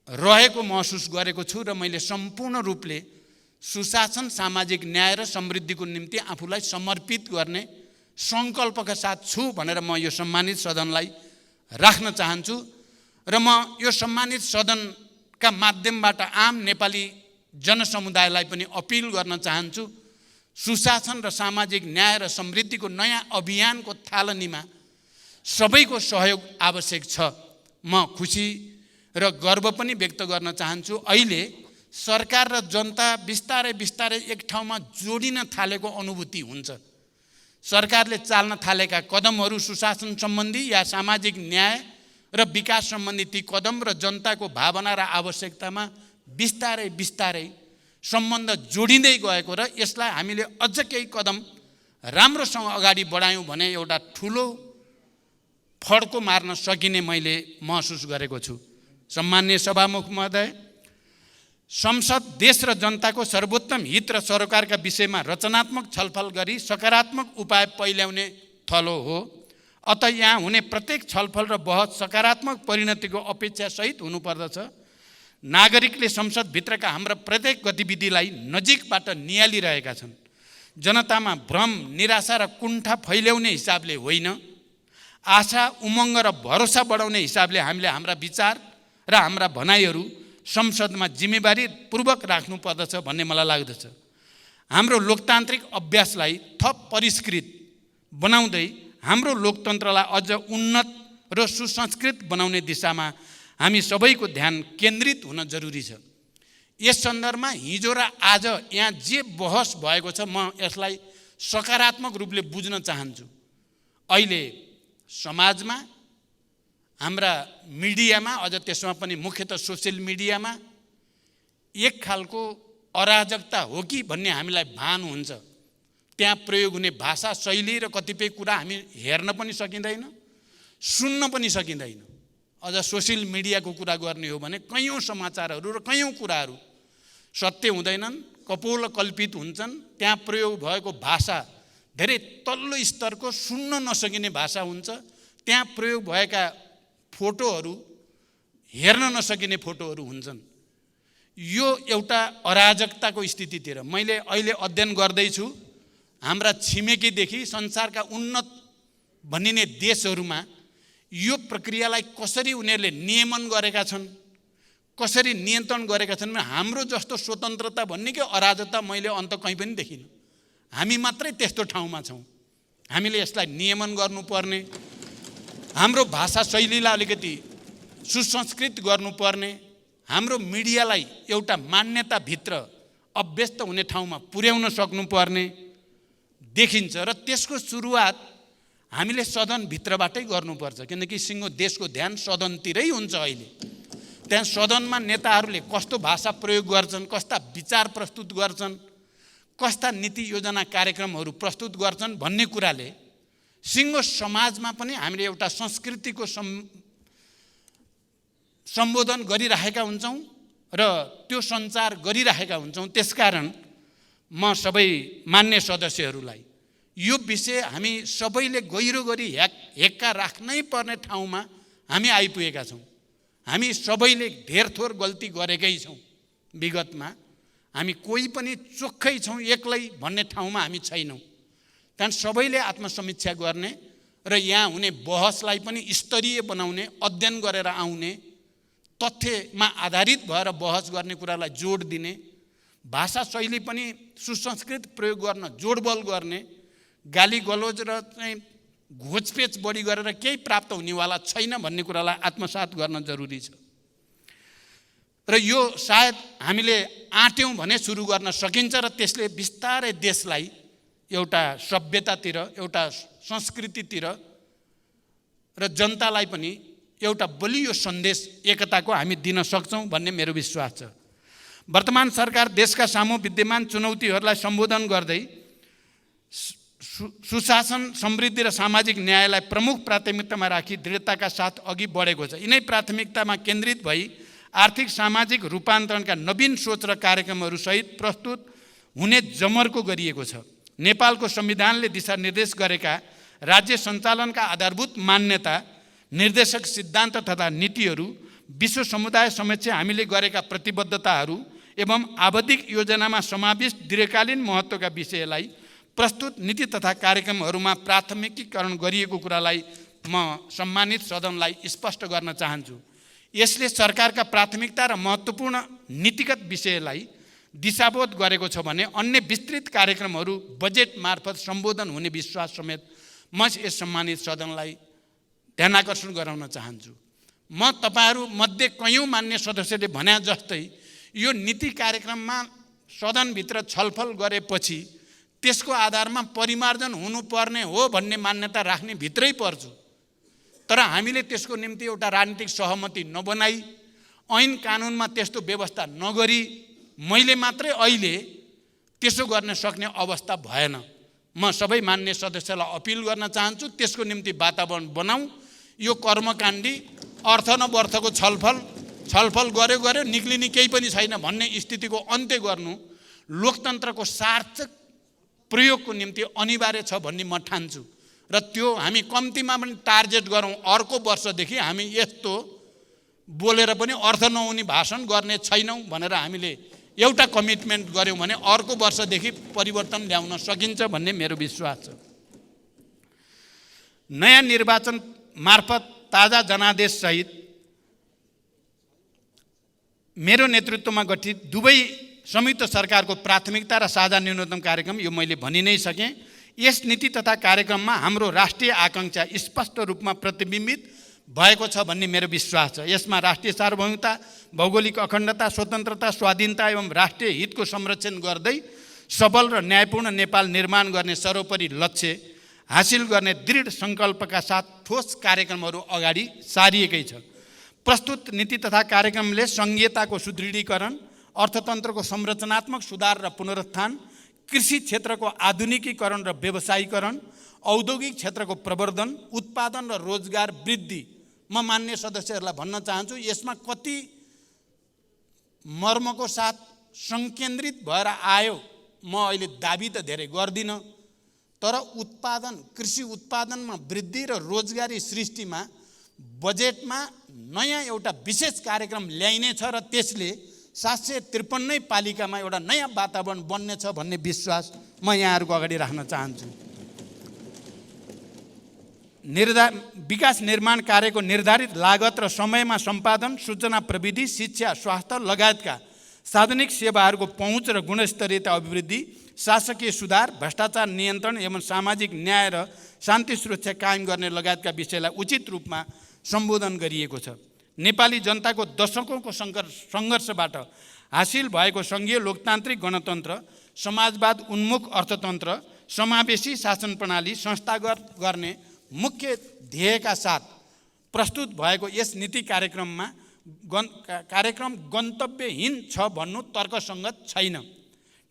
रहेको महसुस गरेको छु र मैले सम्पूर्ण रूपले सुशासन, सामाजिक न्याय र समृद्धिको निम्ति आफूलाई समर्पित गर्ने सङ्कल्पका साथ छु भनेर म यो सम्मानित सदनलाई राख्न चाहन्छु। र म यो सम्मानित सदनका माध्यमबाट आम नेपाली जनसमुदायलाई पनि अपिल गर्न चाहन्छु, सुशासन र सामाजिक न्याय र समृद्धिको नयाँ अभियानको थालनीमा सबैको सहयोग आवश्यक छ। म खुसी र गर्व पनि व्यक्त गर्न चाहन्छु। अहिले सरकार र जनता बिस्तारै बिस्तारै एक ठाउँमा जोडिन थालेको अनुभूति हुन्छ। सरकारले चाल्न थालेका कदमहरू सुशासन सम्बन्धी या सामाजिक न्याय र विकास सम्बन्धी ती कदम र जनताको भावना र आवश्यकतामा बिस्तारै बिस्तारै सम्बन्ध जोडिँदै गएको र यसलाई हामीले अझ केही कदम राम्रोसँग अगाडि बढायौँ भने एउटा ठुलो फड्को मार्न सकिने मैले महसुस गरेको छु। सम्माननीय सभामुख महोदय, संसद देश र जनताको सर्वोत्तम हित र सरोकारका विषयमा रचनात्मक छलफल गरी सकारात्मक उपाय पहिल्याउने थलो हो। अत यहाँ हुने प्रत्येक छलफल र बहस सकारात्मक परिणतिको अपेक्षासहित हुनुपर्दछ। नागरिकले संसदभित्रका हाम्रा प्रत्येक गतिविधिलाई नजिकबाट नियालिरहेका छन्। जनतामा भ्रम, निराशा र कुण्ठा फैल्याउने हिसाबले होइन, आशा, उमङ्ग र भरोसा बढाउने हिसाबले हामीले हाम्रा विचार र हाम्रा भनाइहरू संसदमा जिम्मेवारी पूर्वक राख्नुपर्दछ भन्ने मलाई लाग्दछ। हाम्रो लोकतान्त्रिक अभ्यासलाई थप परिष्कृत बनाउँदै हाम्रो लोकतन्त्रलाई अझ उन्नत र सुसंस्कृत बनाउने दिशामा हामी सबैको ध्यान केन्द्रित हुन जरुरी छ। यस सन्दर्भमा हिजो र आज यहाँ जे बहस भएको छ म यसलाई सकारात्मक रूपले बुझ्न चाहन्छु। अहिले समाजमा, हाम्रा मिडियामा, अझ त्यसमा पनि मुख्यतः सोसियल मिडियामा एक खालको अराजकता हो कि भन्ने हामीलाई भान हुन्छ। त्यहाँ प्रयोग हुने भाषा शैली र कतिपय कुरा हामी हेर्न पनि सकिँदैन, सुन्न पनि सकिँदैन। अझ सोसियल मिडियाको कुरा गर्ने हो भने कयौँ समाचारहरू र कयौँ कुराहरू सत्य हुँदैनन्, कपोल कल्पित हुन्छन्। त्यहाँ प्रयोग भएको भाषा धेरै तल्लो स्तरको, सुन्न नसकिने भाषा हुन्छ। त्यहाँ प्रयोग भएका फोटोहरू हेर्न नसकिने फोटोहरू हुन्छन्। यो एउटा अराजकताको स्थितितिर मैले अहिले अध्ययन गर्दैछु। हाम्रा छिमेकीदेखि संसारका उन्नत भनिने देशहरूमा यो प्रक्रियालाई कसरी उनीहरूले नियमन गरेका छन्, कसरी नियन्त्रण गरेका छन्। हाम्रो जस्तो स्वतन्त्रता भन्ने कि अराजकता मैले अन्त कहीँ पनि देखिनँ। हामी मात्रै त्यस्तो ठाउँमा छौँ। हामीले यसलाई नियमन गर्नुपर्ने, हाम्रो भाषा शैलीलाई अलिकति सुसंस्कृत गर्नुपर्ने, हाम्रो मिडियालाई एउटा मान्यताभित्र अभ्यस्त हुने ठाउँमा पुर्याउन सक्नुपर्ने देखिन्छ। र त्यसको सुरुवात हामीले सदनभित्रबाटै गर्नुपर्छ, किनकि सिङ्गो देशको ध्यान सदनतिरै हुन्छ। अहिले त्यहाँ सदनमा नेताहरूले कस्तो भाषा प्रयोग गर्छन्, कस्ता विचार प्रस्तुत गर्छन्, कस्ता नीति योजना कार्यक्रमहरू प्रस्तुत गर्छन् भन्ने कुराले सिङ्गो समाजमा पनि हामीले एउटा संस्कृतिको सम्बोधन गरिरहेका हुन्छौँ र त्यो सञ्चार गरिरहेका हुन्छौँ। त्यसकारण म सबै मान्य सदस्यहरूलाई यो विषय हामी सबैले गहिरो गरी हेक्का राख्नै पर्ने ठाउँमा हामी आइपुगेका छौँ। हामी सबैले धेर थोर गल्ती गरेकै छौँ। विगतमा हामी कोही पनि चोखै छौँ एक्लै भन्ने ठाउँमा हामी छैनौँ। त्यहाँ सबैले आत्मसमीक्षा गर्ने र यहाँ हुने बहसलाई पनि स्तरीय बनाउने, अध्ययन गरेर आउने, तथ्यमा आधारित भएर बहस गर्ने कुरालाई जोड दिने, भाषा शैली पनि सुसंस्कृत प्रयोग गर्न जोडबल गर्ने, गाली गलोज र चाहिँ घोचपेच बढी गरेर केही प्राप्त हुनेवाला छैन भन्ने कुरालाई आत्मसात गर्न जरुरी छ। र यो सायद हामीले आँट्यौँ भने सुरु गर्न सकिन्छ र त्यसले बिस्तारै देशलाई एउटा सभ्यतातिर, एउटा संस्कृतितिर र जनतालाई पनि एउटा बलियो सन्देश एकताको हामी दिन सक्छौँ भन्ने मेरो विश्वास छ। वर्तमान सरकार देशका सामु विद्यमान चुनौतीहरूलाई सम्बोधन गर्दै सुशासन, समृद्धि र सामाजिक न्यायलाई प्रमुख प्राथमिकतामा राखी दृढताका साथ अघि बढेको छ। यिनै प्राथमिकतामा केन्द्रित भई आर्थिक सामाजिक रूपान्तरणका नवीन सोच र कार्यक्रमहरूसहित प्रस्तुत हुने जमर्को गरिएको छ। नेपालको संविधानले दिशानिर्देश गरेका राज्य सञ्चालनका आधारभूत मान्यता, निर्देशक सिद्धान्त तथा नीतिहरू, विश्व समुदाय समक्ष हामीले गरेका प्रतिबद्धताहरू एवं आवधिक योजनामा समाविष्ट दीर्घकालीन महत्त्वका विषयलाई प्रस्तुत नीति तथा कार्यक्रमहरूमा प्राथमिकीकरण गरिएको कुरालाई म सम्मानित सदनलाई स्पष्ट गर्न चाहन्छु। यसले सरकारका प्राथमिकता र महत्त्वपूर्ण नीतिगत विषयलाई दिशाबोध गरेको छ भने अन्य विस्तृत कार्यक्रमहरू बजेट मार्फत सम्बोधन हुने विश्वास समेत म यस सम्मानित सदनलाई ध्यानाकर्षण गराउन चाहन्छु। म तपाईहरू मध्ये कयौँ मान्य सदस्यले भने जस्तै यो नीति कार्यक्रममा सदनभित्र छलफल गरेपछि त्यसको आधारमा परिमार्जन हुनुपर्ने हो भन्ने मान्यता राख्ने भित्रै पर्छु। तर हामीले त्यसको निम्ति एउटा राजनीतिक सहमति नबनाई, ऐन कानुनमा त्यस्तो व्यवस्था नगरी मैले मात्रै अहिले त्यसो गर्न सक्ने अवस्था भएन। म सबै मान्य सदस्यलाई अपिल गर्न चाहन्छु, त्यसको निम्ति वातावरण बनाऊ। यो कर्मकाण्डी अर्थ नवर्थको छलफल गर्यो निक्लिने केही पनि छैन भन्ने स्थितिको अन्त्य गर्नु लोकतन्त्रको सार्थक प्रयोगको निम्ति अनिवार्य छ भन्ने म ठान्छु। र त्यो हामी कम्तीमा पनि टार्गेट गरौँ, अर्को वर्षदेखि हामी यस्तो बोलेर पनि अर्थ नहुने भाषण गर्ने छैनौँ भनेर हामीले एउटा कमिटमेन्ट गऱ्यौँ भने अर्को वर्षदेखि परिवर्तन ल्याउन सकिन्छ भन्ने मेरो विश्वास छ। नयाँ निर्वाचन मार्फत ताजा जनादेशसहित मेरो नेतृत्वमा गठित दुवै संयुक्त सरकारको प्राथमिकता र साझा न्यूनतम कार्यक्रम यो मैले भनि नै सकेँ। यस नीति तथा कार्यक्रममा हाम्रो राष्ट्रिय आकाङ्क्षा स्पष्ट रूपमा प्रतिबिम्बित भएको छ भन्ने मेरो विश्वास छ। यसमा राष्ट्रिय सार्वभौमिकता, भौगोलिक अखण्डता, स्वतन्त्रता, स्वाधीनता एवं राष्ट्रिय हितको संरक्षण गर्दै सबल र न्यायपूर्ण नेपाल निर्माण गर्ने सर्वोपरि लक्ष्य हासिल गर्ने दृढ सङ्कल्पका साथ ठोस कार्यक्रमहरू अगाडि सारिएकै छ। प्रस्तुत नीति तथा कार्यक्रमले सङ्घीयताको सुदृढीकरण, अर्थतन्त्रको संरचनात्मक सुधार र पुनरुत्थान, कृषि क्षेत्रको आधुनिकीकरण र व्यवसायीकरण, औद्योगिक क्षेत्रको प्रवर्धन, उत्पादन र रोजगार वृद्धि, म मान्य सदस्यहरूलाई भन्न चाहन्छु यसमा कति मर्मको साथ संकेन्द्रित भएर आयो म अहिले दाबी त धेरै गर्दिनँ, तर उत्पादन, कृषि उत्पादनमा वृद्धि र रोजगारी सृष्टिमा बजेटमा नयाँ एउटा विशेष कार्यक्रम ल्याइनेछ र त्यसले 753 पालिकामा एउटा नयाँ वातावरण बन्नेछ भन्ने विश्वास म यहाँहरूको अगाडि राख्न चाहन्छु। विकास निर्माण कार्यको निर्धारित लागत र समयमा सम्पादन, सूचना प्रविधि, शिक्षा, स्वास्थ्य लगायतका सार्वजनिक सेवाहरूको पहुँच र गुणस्तरीयता अभिवृद्धि, शासकीय सुधार, भ्रष्टाचार नियन्त्रण एवं सामाजिक न्याय र शान्ति सुरक्षा कायम गर्ने लगायतका विषयलाई उचित रूपमा सम्बोधन गरिएको छ। नेपाली जनताको दशकौँको सङ्घर्षबाट हासिल भएको सङ्घीय लोकतान्त्रिक गणतन्त्र, समाजवाद उन्मुख अर्थतन्त्र, समावेशी शासन प्रणाली संस्थागत गर्ने मुख्य ध्येयका साथ प्रस्तुत भएको यस नीति कार्यक्रम गन्तव्यहीन छ भन्नु तर्कसङ्गत छैन।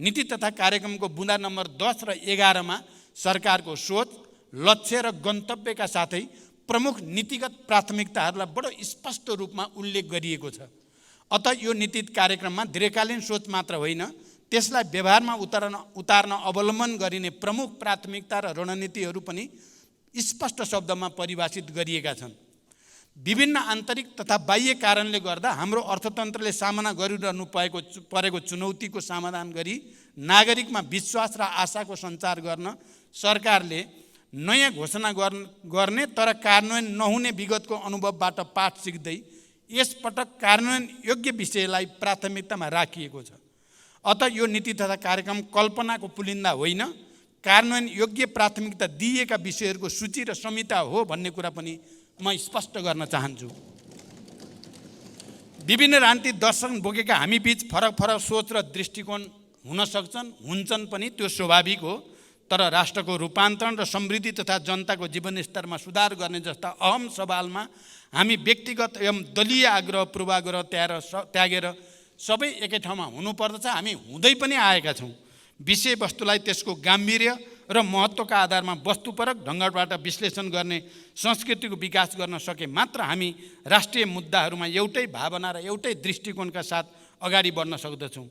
नीति तथा कार्यक्रमको बुँदा नम्बर 10 र 11मा सरकारको सोच, लक्ष्य र गन्तव्यका साथै प्रमुख नीतिगत प्राथमिकताहरूलाई बडो स्पष्ट रूपमा उल्लेख गरिएको छ। अत यो नीति कार्यक्रममा दीर्घकालीन सोच मात्र होइन, त्यसलाई व्यवहारमा उतार्न अवलम्बन गरिने प्रमुख प्राथमिकता र रणनीतिहरू पनि स्पष्ट शब्दमा परिभाषित गरिएका छन्। विभिन्न आन्तरिक तथा बाह्य कारणले गर्दा हाम्रो अर्थतन्त्रले सामना गरिरहनु परेको चुनौतीको समाधान गरी नागरिकमा विश्वास र आशाको सञ्चार गर्न सरकारले नयाँ घोषणा गर्ने तर कार्यान्वयन नहुने विगतको अनुभवबाट पाठ सिक्दै यसपटक कार्यान्वयन योग्य विषयलाई प्राथमिकतामा राखिएको छ। अत यो नीति तथा कार्यक्रम कल्पनाको पुलिन्दा होइन, कार्यान्वयन योग्य प्राथमिकता दिएका विषयहरूको सूची र संहिता हो भन्ने कुरा पनि म स्पष्ट गर्न चाहन्छु। विभिन्न राजनीतिक दर्शन बोकेका हामी बीच फरक फरक सोच र दृष्टिकोण हुन सक्छन्, हुन्छन् पनि, त्यो स्वाभाविक हो। तर राष्ट्रको रूपान्तरण र समृद्धि तथा जनताको जीवनस्तरमा सुधार गर्ने जस्ता अहम सवालमा हामी व्यक्तिगत एवं दलीय आग्रह पूर्वाग्रह त्यागेर सबै एकै ठाउँमा हुनुपर्दछ। हामी हुँदै पनि आएका छौँ। विषयवस्तुलाई त्यसको गाम्भीर्य र महत्त्वका आधारमा वस्तुपरक ढङ्गबाट विश्लेषण गर्ने संस्कृतिको विकास गर्न सके मात्र हामी राष्ट्रिय मुद्दाहरूमा एउटै भावना र एउटै दृष्टिकोणका साथ अगाडि बढ्न सक्दछौँ।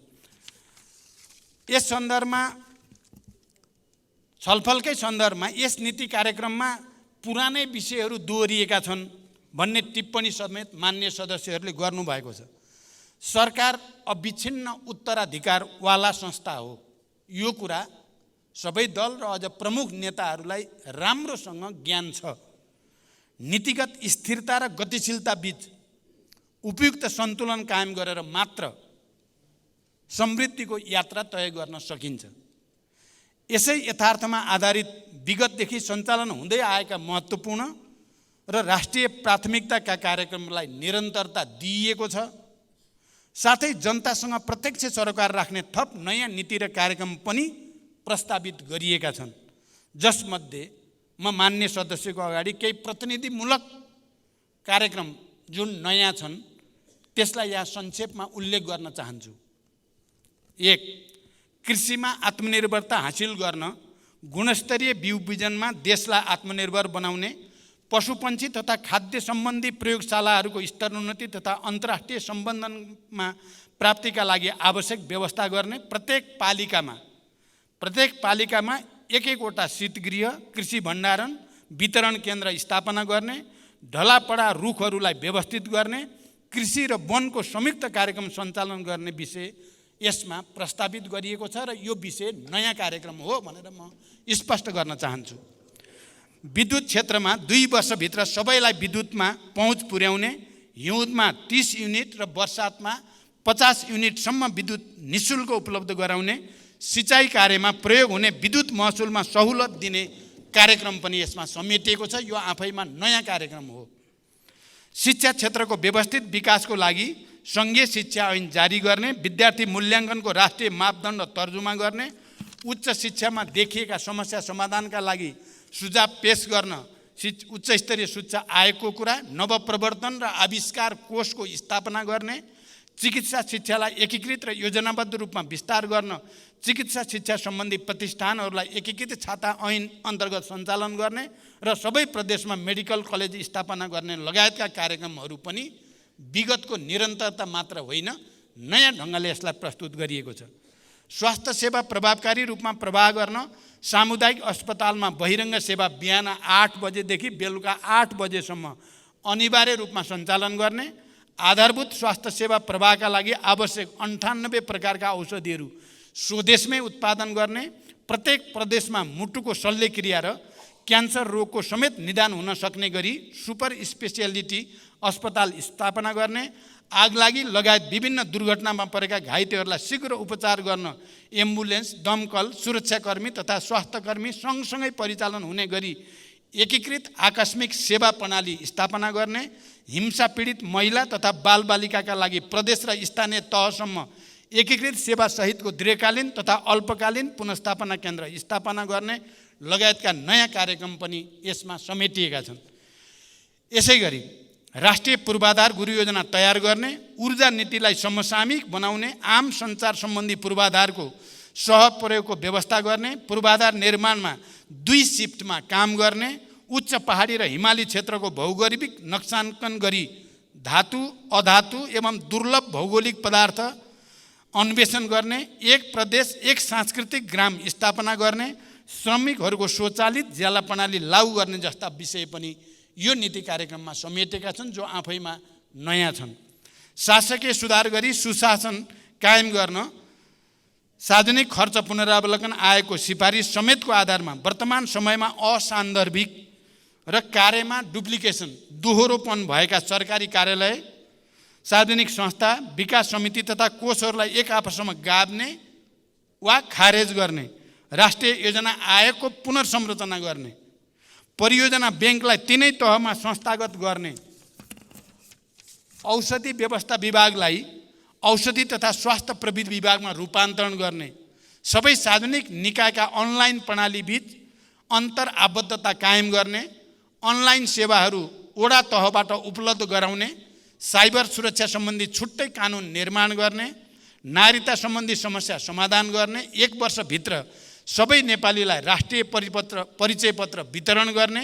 यस सन्दर्भमा छलफलकै सन्दर्भमा यस नीति कार्यक्रममा पुरानै विषयहरू दोहोरिएका छन् भन्ने टिप्पणी समेत मान्य सदस्यहरूले गर्नुभएको छ। सरकार अविच्छिन्न उत्तराधिकारवाला संस्था हो। यो कुरा सबै दल र अझ प्रमुख नेताहरूलाई राम्रोसँग ज्ञान छ। नीतिगत स्थिरता र गतिशीलता बीच उपयुक्त सन्तुलन कायम गरेर मात्र समृद्धिको यात्रा तय गर्न सकिन्छ। यसै यथार्थमा आधारित विगतदेखि सञ्चालन हुँदै आएका महत्त्वपूर्ण र राष्ट्रिय प्राथमिकताका कार्यक्रमलाई निरन्तरता दिइएको छ। साथै जनतासँग प्रत्यक्ष सरोकार राख्ने थप नयाँ नीति र कार्यक्रम पनि प्रस्तावित गरिएका छन्, जसमध्ये म मान्य सदस्यको अगाडि केही प्रतिनिधिमूलक कार्यक्रम जुन नयाँ छन् त्यसलाई यहाँ संक्षेपमा उल्लेख गर्न चाहन्छु। 1. कृषिमा आत्मनिर्भरता हासिल गर्न गुणस्तरीय बिउ बिजनमा देशलाई आत्मनिर्भर बनाउने, पशुपन्छी तथा खाद्य सम्बन्धी प्रयोगशालाहरूको स्तरोन्नति तथा अन्तर्राष्ट्रिय सम्बन्धनमा प्राप्तिका लागि आवश्यक व्यवस्था गर्ने, प्रत्येक पालिकामा एक-एकवटा शीतगृह, कृषि भण्डारण वितरण केन्द्र स्थापना गर्ने, ढलापडा रुखहरूलाई व्यवस्थित गर्ने, कृषि र वनको संयुक्त कार्यक्रम सञ्चालन गर्ने विषय यसमा प्रस्तावित गरिएको छ र यो विषय नयाँ कार्यक्रम हो भनेर म स्पष्ट गर्न चाहन्छु। विद्युत क्षेत्रमा 2 वर्षभित्र सबैलाई विद्युतमा पहुँच पुर्याउने, हिउँदमा 30 युनिट र बर्सातमा 50 युनिटसम्म विद्युत निःशुल्क उपलब्ध गराउने, सिँचाइ कार्यमा प्रयोग हुने विद्युत महसुलमा सहुलत दिने कार्यक्रम पनि यसमा समेटिएको छ। यो आफैमा नयाँ कार्यक्रम हो। शिक्षा क्षेत्रको व्यवस्थित विकासको लागि सङ्घीय शिक्षा ऐन जारी गर्ने, विद्यार्थी मूल्याङ्कनको राष्ट्रिय मापदण्ड तर्जुमा गर्ने, उच्च शिक्षामा देखिएका समस्या समाधानका लागि सुझाव पेश गर्न उच्च स्तरीय शिक्षा आयोगको कुरा, नवप्रवर्तन र आविष्कार कोषको स्थापना गर्ने, चिकित्सा शिक्षालाई एकीकृत र योजनाबद्ध रूपमा विस्तार गर्न चिकित्सा शिक्षा सम्बन्धी प्रतिष्ठानहरूलाई एकीकृत छाता ऐन अन्तर्गत सञ्चालन गर्ने र सबै प्रदेशमा मेडिकल कलेज स्थापना गर्ने लगायतका कार्यक्रमहरू पनि विगतको निरन्तरता मात्र होइन, नयाँ ढङ्गले यसलाई प्रस्तुत गरिएको छ। स्वास्थ्य सेवा प्रभावकारी रूपमा प्रवाह गर्न सामुदायिक अस्पतालमा बहिरङ्ग सेवा बिहान 8 बजेदेखि बेलुका 8 बजेसम्म अनिवार्य रूपमा सञ्चालन गर्ने, आधारभूत स्वास्थ्य सेवा प्रवाहका लागि आवश्यक 98 प्रकारका औषधिहरू स्वदेशमै उत्पादन गर्ने, प्रत्येक प्रदेशमा मुटुको शल्यक्रिया र क्यान्सर रोगको समेत निदान हुन सक्ने गरी सुपर स्पेसियालिटी अस्पताल स्थापना गर्ने, आगलागी लगायत विभिन्न दुर्घटनामा परेका घाइतेहरूलाई शीघ्र उपचार गर्न एम्बुलेन्स, दमकल, सुरक्षाकर्मी तथा स्वास्थ्यकर्मी सँगसँगै परिचालन हुने गरी एकीकृत आकस्मिक सेवा प्रणाली स्थापना गर्ने, हिंसा पीडित महिला तथा बालबालिकाका लागि प्रदेश र स्थानीय तहसम्म एकीकृत सेवा सहितको दीर्घकालीन तथा अल्पकालीन पुनर्स्थापना केन्द्र स्थापना गर्ने लगायतका नयाँ कार्यक्रम पनि यसमा समेटिएका छन्। यसै गरी राष्ट्रिय पूर्वाधार गुरु योजना तयार गर्ने, ऊर्जा नीतिलाई समसामयिक बनाउने, आम सञ्चार सम्बन्धी पूर्वाधारको सहप्रयोगको व्यवस्था गर्ने, पूर्वाधार निर्माणमा 2 शिफ्टमा काम गर्ने, उच्च पहाडी र हिमाली क्षेत्रको भौगोलिक नक्साङ्कन गरी धातु, अधातु एवं दुर्लभ भौगोलिक पदार्थ अन्वेषण गर्ने, एक प्रदेश एक सांस्कृतिक ग्राम स्थापना गर्ने, श्रमिकहरूको स्वचालित ज्याला प्रणाली लागू गर्ने जस्ता विषय पनि यो नीति कार्यक्रममा समेटेका छन्, जो आफैमा नयाँ छन्। शासकीय सुधार गरी सुशासन कायम गर्न, सार्वजनिक खर्च पुनरावलोकन आएको सिफारिस समेतको आधारमा वर्तमान समयमा असान्दर्भिक र कार्यमा डुप्लिकेसन, दोहोरोपन भएका सरकारी कार्यालय, सार्वजनिक संस्था, विकास समिति तथा कोषहरूलाई एक आपसमा गाभ्ने वा खारेज गर्ने, राष्ट्रिय योजना आयोगको पुनर्संरचना गर्ने, परियोजना ब्याङ्कलाई 3 तहमा संस्थागत गर्ने, औषधि व्यवस्था विभागलाई औषधि तथा स्वास्थ्य प्रविधि विभागमा रूपान्तरण गर्ने, सबै सार्वजनिक निकायका अनलाइन प्रणालीबीच अन्तर आबद्धता कायम गर्ने, अनलाइन सेवाहरू वडा तहबाट उपलब्ध गराउने, साइबर सुरक्षा सम्बन्धी छुट्टै कानुन निर्माण गर्ने, नागरिकता सम्बन्धी समस्या समाधान गर्ने, 1 वर्षभित्र सबै नेपालीलाई राष्ट्रिय परिचय पत्र वितरण गर्ने,